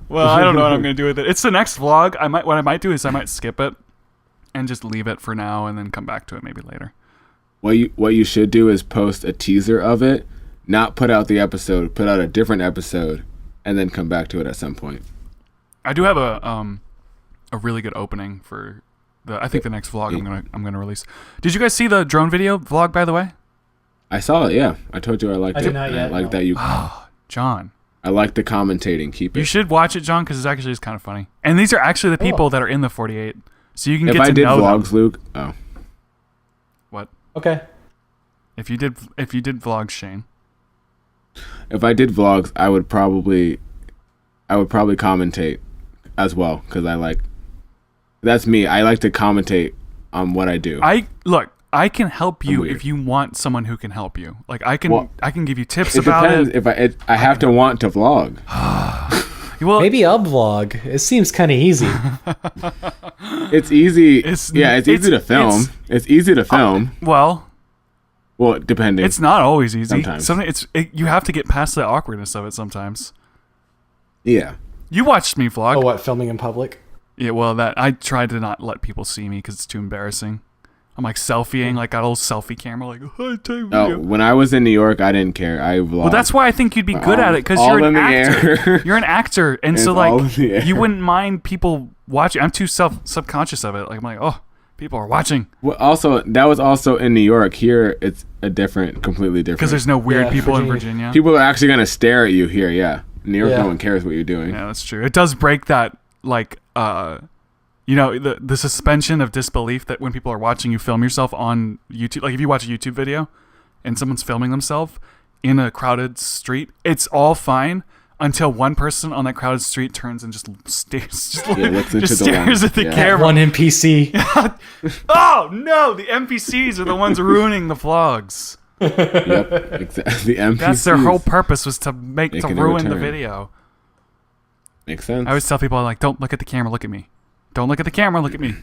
Well, I don't know what I'm gonna do with it. It's the next vlog. What I might do is I might skip it and just leave it for now, and then come back to it maybe later. What you should do is post a teaser of it, not put out the episode, put out a different episode, and then come back to it at some point. I do have a really good opening for I think the next vlog I'm gonna release. Did you guys see the drone video vlog, by the way? I saw it. Yeah, I told you I liked I it. did not and yet, I like no. that you. John, I like the commentating. Keep it. you should watch it, John, because it's actually just kind of funny. And these are actually the people that are in the 48, so you can If get I to did know vlogs, them. Luke. Oh, What? Okay. If you did vlogs, Shane. if I did vlogs, I would probably commentate as well because that's me. I like to commentate on what I do. I can help you weird. if you want someone who can help you. Like I can give you tips It about depends. it. If I have to want to vlog. Well, Maybe I'll vlog. It seems kind of easy. It's easy. It's- It's easy to film. It's easy to film. well, Well, depending. it's not always easy. Sometimes. You have to get past the awkwardness of it sometimes. Yeah. You watched me vlog. Oh, what? Filming in public? Yeah, well, that I tried to not let people see me because it's too embarrassing. I'm like selfieing, like got a little selfie camera, like hi, take a Oh, video. when I was in New York, I didn't care. I vlogged. Well, that's why I think you'd be good at it because all you're an in the actor. air. You're an actor, and It's so all in like the air. you wouldn't mind people watching. I'm too subconscious of it. Like I'm like, oh, people are watching Well, also, that was also in New York. Here, it's completely different. because there's no weird Yeah, people in Virginia. Virginia. people are actually gonna stare at you here. Yeah, in New York, Yeah. no one cares what you're doing. Yeah, that's true. It does break that like the suspension of disbelief that when people are watching you film yourself on YouTube. Like if you watch a YouTube video and someone's filming themselves in a crowded street, it's all fine until one person on that crowded street turns and just stares, looks into just the stares lens. at the Yeah. camera. One NPC. Oh no, the NPCs are the ones ruining the vlogs. Yep, exactly. The NPCs. That's their whole purpose, was to Making a ruin the return. video. Makes sense. I always tell people like, don't look at the camera, look at me. Don't look at the camera, look at me.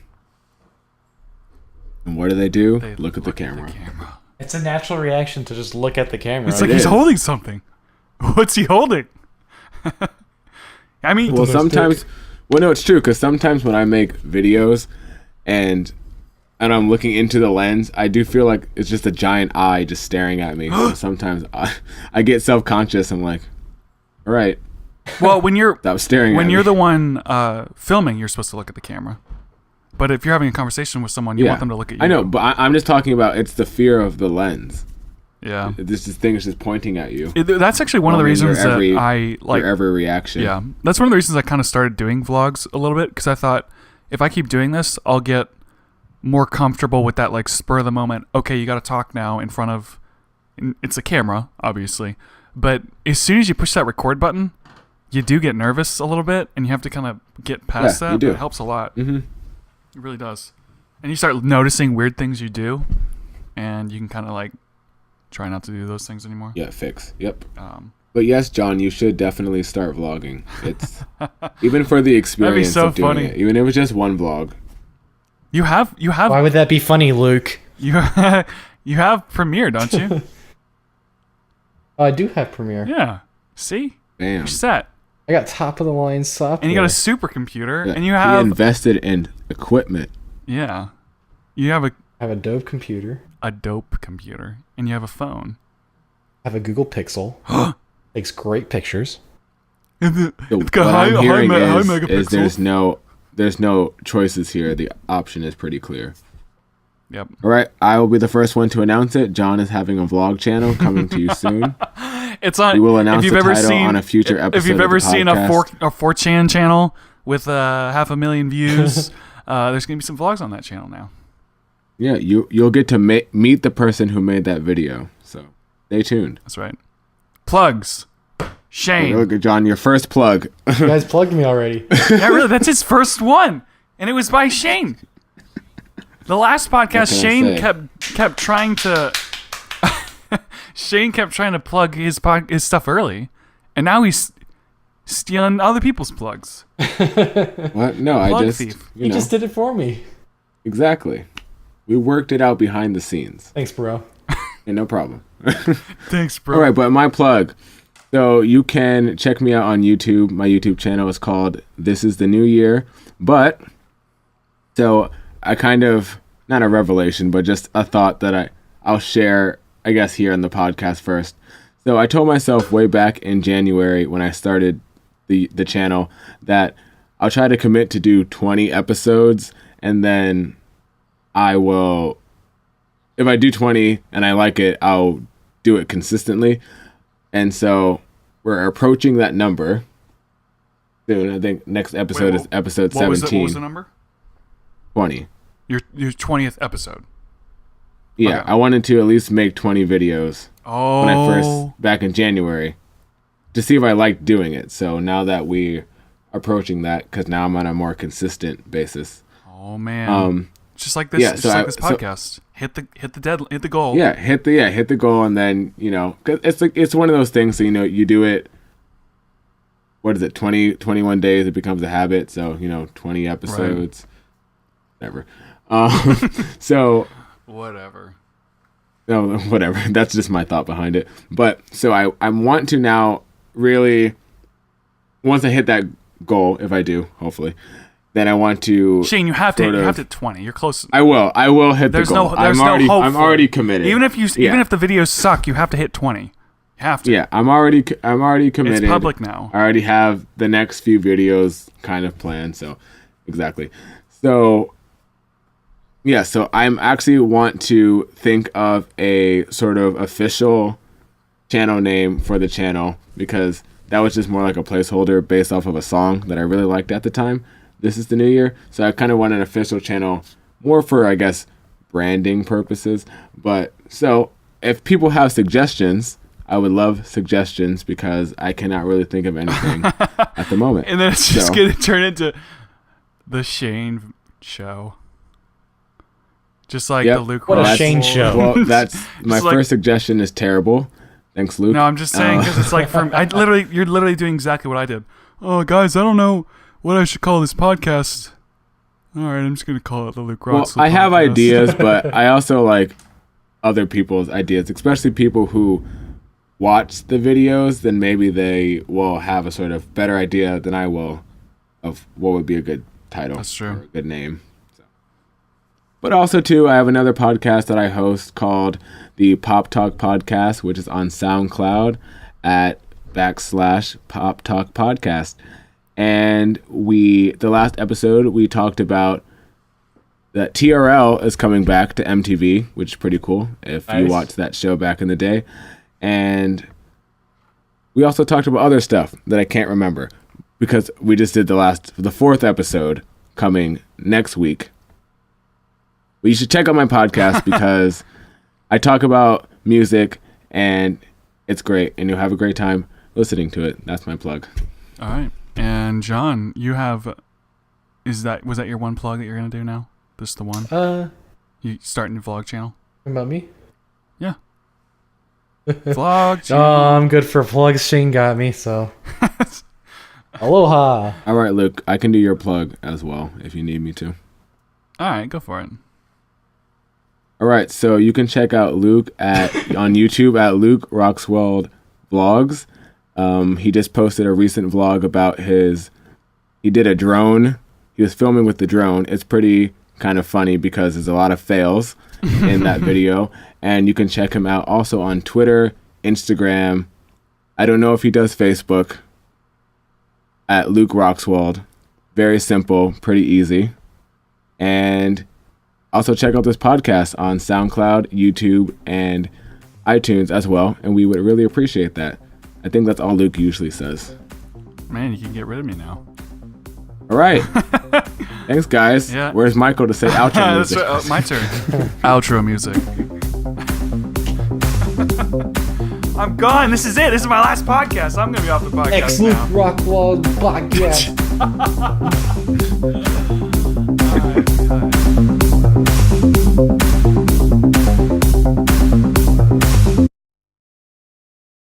And what do? They Look at the camera. It's a natural reaction to just look at the camera. It's like It he's is. holding something. What's he holding? I mean, Well, sometimes. Well, no, it's true because sometimes when I make videos, and I'm looking into the lens, I do feel like it's just a giant eye just staring at me. So sometimes I get self-conscious. I'm like, all right, well, when you're stop staring. when at you're me. the one filming, you're supposed to look at the camera. But if you're having a conversation with someone, you want them to look at you. I know, but I'm just talking about it's the fear of the lens. Yeah. This thing is just pointing at you. That's actually one of the Filming your reasons every- that I like. Your every reaction. Yeah, that's one of the reasons I kind of started doing vlogs a little bit, because I thought if I keep doing this, I'll get more comfortable with that like spur of the moment. Okay, you got to talk now in front of. It's a camera, obviously, but as soon as you push that record button, you do get nervous a little bit, and you have to kind of get past Yeah, that. you do. It helps a lot. Mm-hmm. It really does. And you start noticing weird things you do, and you can kind of like try not to do those things anymore. Yeah, fix. Yep. Um, But yes, John, you should definitely start vlogging. It's even for the experience so of doing funny. it. Even if it's just one vlog. you have Why would that be funny, Luke? you you have Premiere, don't you? Oh, I do have Premiere. Yeah. See? Bam. You're set. I got top of the line software. And you got a supercomputer, Yeah, and you he have invested in equipment. yeah. You have I have a dope computer. a dope computer, and you have a phone. I have a Google Pixel. Takes great pictures. And So it's got what high I'm hearing megapixels. is there's no choices here. The option is pretty clear. Yep. All right, I will be the first one to announce it. John is having a vlog channel coming to you soon. It's on. We will announce if you've the ever title seen, on a future episode. If you've ever of the seen podcast. a 4chan channel with 500,000 views, there's gonna be some vlogs on that channel now. Yeah, you'll get to meet the person who made that video. So stay tuned. That's right. Plugs. Shayne. Look at John, your first plug. You guys plugged me already. Yeah, really. That's his first one, and it was by Shayne. The last podcast, can I Shayne say? kept trying to. Shayne kept trying to plug his stuff early, and now he's stealing other people's plugs. What? No, Plug I just thief. He just did it for me. exactly. We worked it out behind the scenes. Thanks, bro. Hey, no problem. Thanks, bro. All right, but my plug. So you can check me out on YouTube. My YouTube channel is called This Is the New Year. But so I kind of, not a revelation, but just a thought that I'll share, I guess, here on the podcast first. So I told myself way back in January when I started the channel that I'll try to commit to do 20 episodes, and then I will, if I do 20 and I like it, I'll do it consistently. And so we're approaching that number soon. I think next episode is episode 17. What was the number? 20. Your 20th episode. Yeah, Okay. I wanted to at least make 20 videos Oh. when I first, back in January, to see if I liked doing it. So now that we're approaching that, because now I'm on a more consistent basis. Oh man. Just like this. yeah, just so like this podcast. Hit the goal. Yeah, hit the goal, and then, you know, 'cause it's one of those things. So, you know, you do it. What is it? 21 days. It becomes a habit. So, you know, 20 episodes. Whatever. So Whatever. no, whatever. That's just my thought behind it. But so I want to now really, once I hit that goal, if I do, hopefully, then I want to. Shayne, you have to sort of- hit 20. You're close. I will hit There's the goal. there's no hope. I'm for already it. committed. Even if the videos suck, you have to hit 20. You have to. Yeah, I'm already committed. It's public now. I already have the next few videos kind of planned. So, exactly. So, yeah. So I'm actually want to think of a sort of official channel name for the channel, because that was just more like a placeholder based off of a song that I really liked at the time. This is the New Year. So I kind of want an official channel more for, I guess, branding purposes. But so if people have suggestions, I would love suggestions, because I cannot really think of anything at the moment. And then it's just So- going to turn into the Shayne Show. Just like Yep. the Luke What a Ross Shayne role. show. Well, that's my It's like- first suggestion is terrible. Thanks, Luke. No, I'm just saying because it's like you're literally doing exactly what I did. Oh, guys, I don't know what I should call this podcast. All right, I'm just gonna call it the Luke Well, Ross. I have podcast. ideas, but I also like other people's ideas, especially people who watch the videos. Then maybe they will have a sort of better idea than I will of what would be a good title. That's true. Or a good name. So. But also, too, I have another podcast that I host called the Pop Talk Podcast, which is on SoundCloud at /Pop Talk Podcast. And the last episode, we talked about that TRL is coming back to MTV, which is pretty cool if you Nice. watched that show back in the day. And we also talked about other stuff that I can't remember, because we just did the fourth episode coming next week. But you should check out my podcast because I talk about music and it's great, and you'll have a great time listening to it. That's my plug. All right, and John, you have. Was that your one plug that you're gonna do now? This is the one. You starting a vlog channel? About me? Yeah. Vlog Oh, channel. I'm good for plugs. Shayne got me, so. Aloha. All right, Luke, I can do your plug as well if you need me to. All right, go for it. All right, so you can check out Luke on YouTube at Luke Roxwell Vlogs. He just posted a recent vlog about he did a drone. He was filming with the drone. It's pretty kind of funny because there's a lot of fails in that video. And you can check him out also on Twitter, Instagram. I don't know if he does Facebook, at Luke Roxwald. Very simple, pretty easy. And also check out this podcast on SoundCloud, YouTube, and iTunes as well. And we would really appreciate that. I think that's all Luke usually says. Man, you can get rid of me now. All right. Thanks, guys. Yeah. Where's Michael to say outro music? That's right. My turn. Outro music. I'm gone. This is it. This is my last podcast. I'm going to be off the podcast Luke now. Rockwald podcast. All right.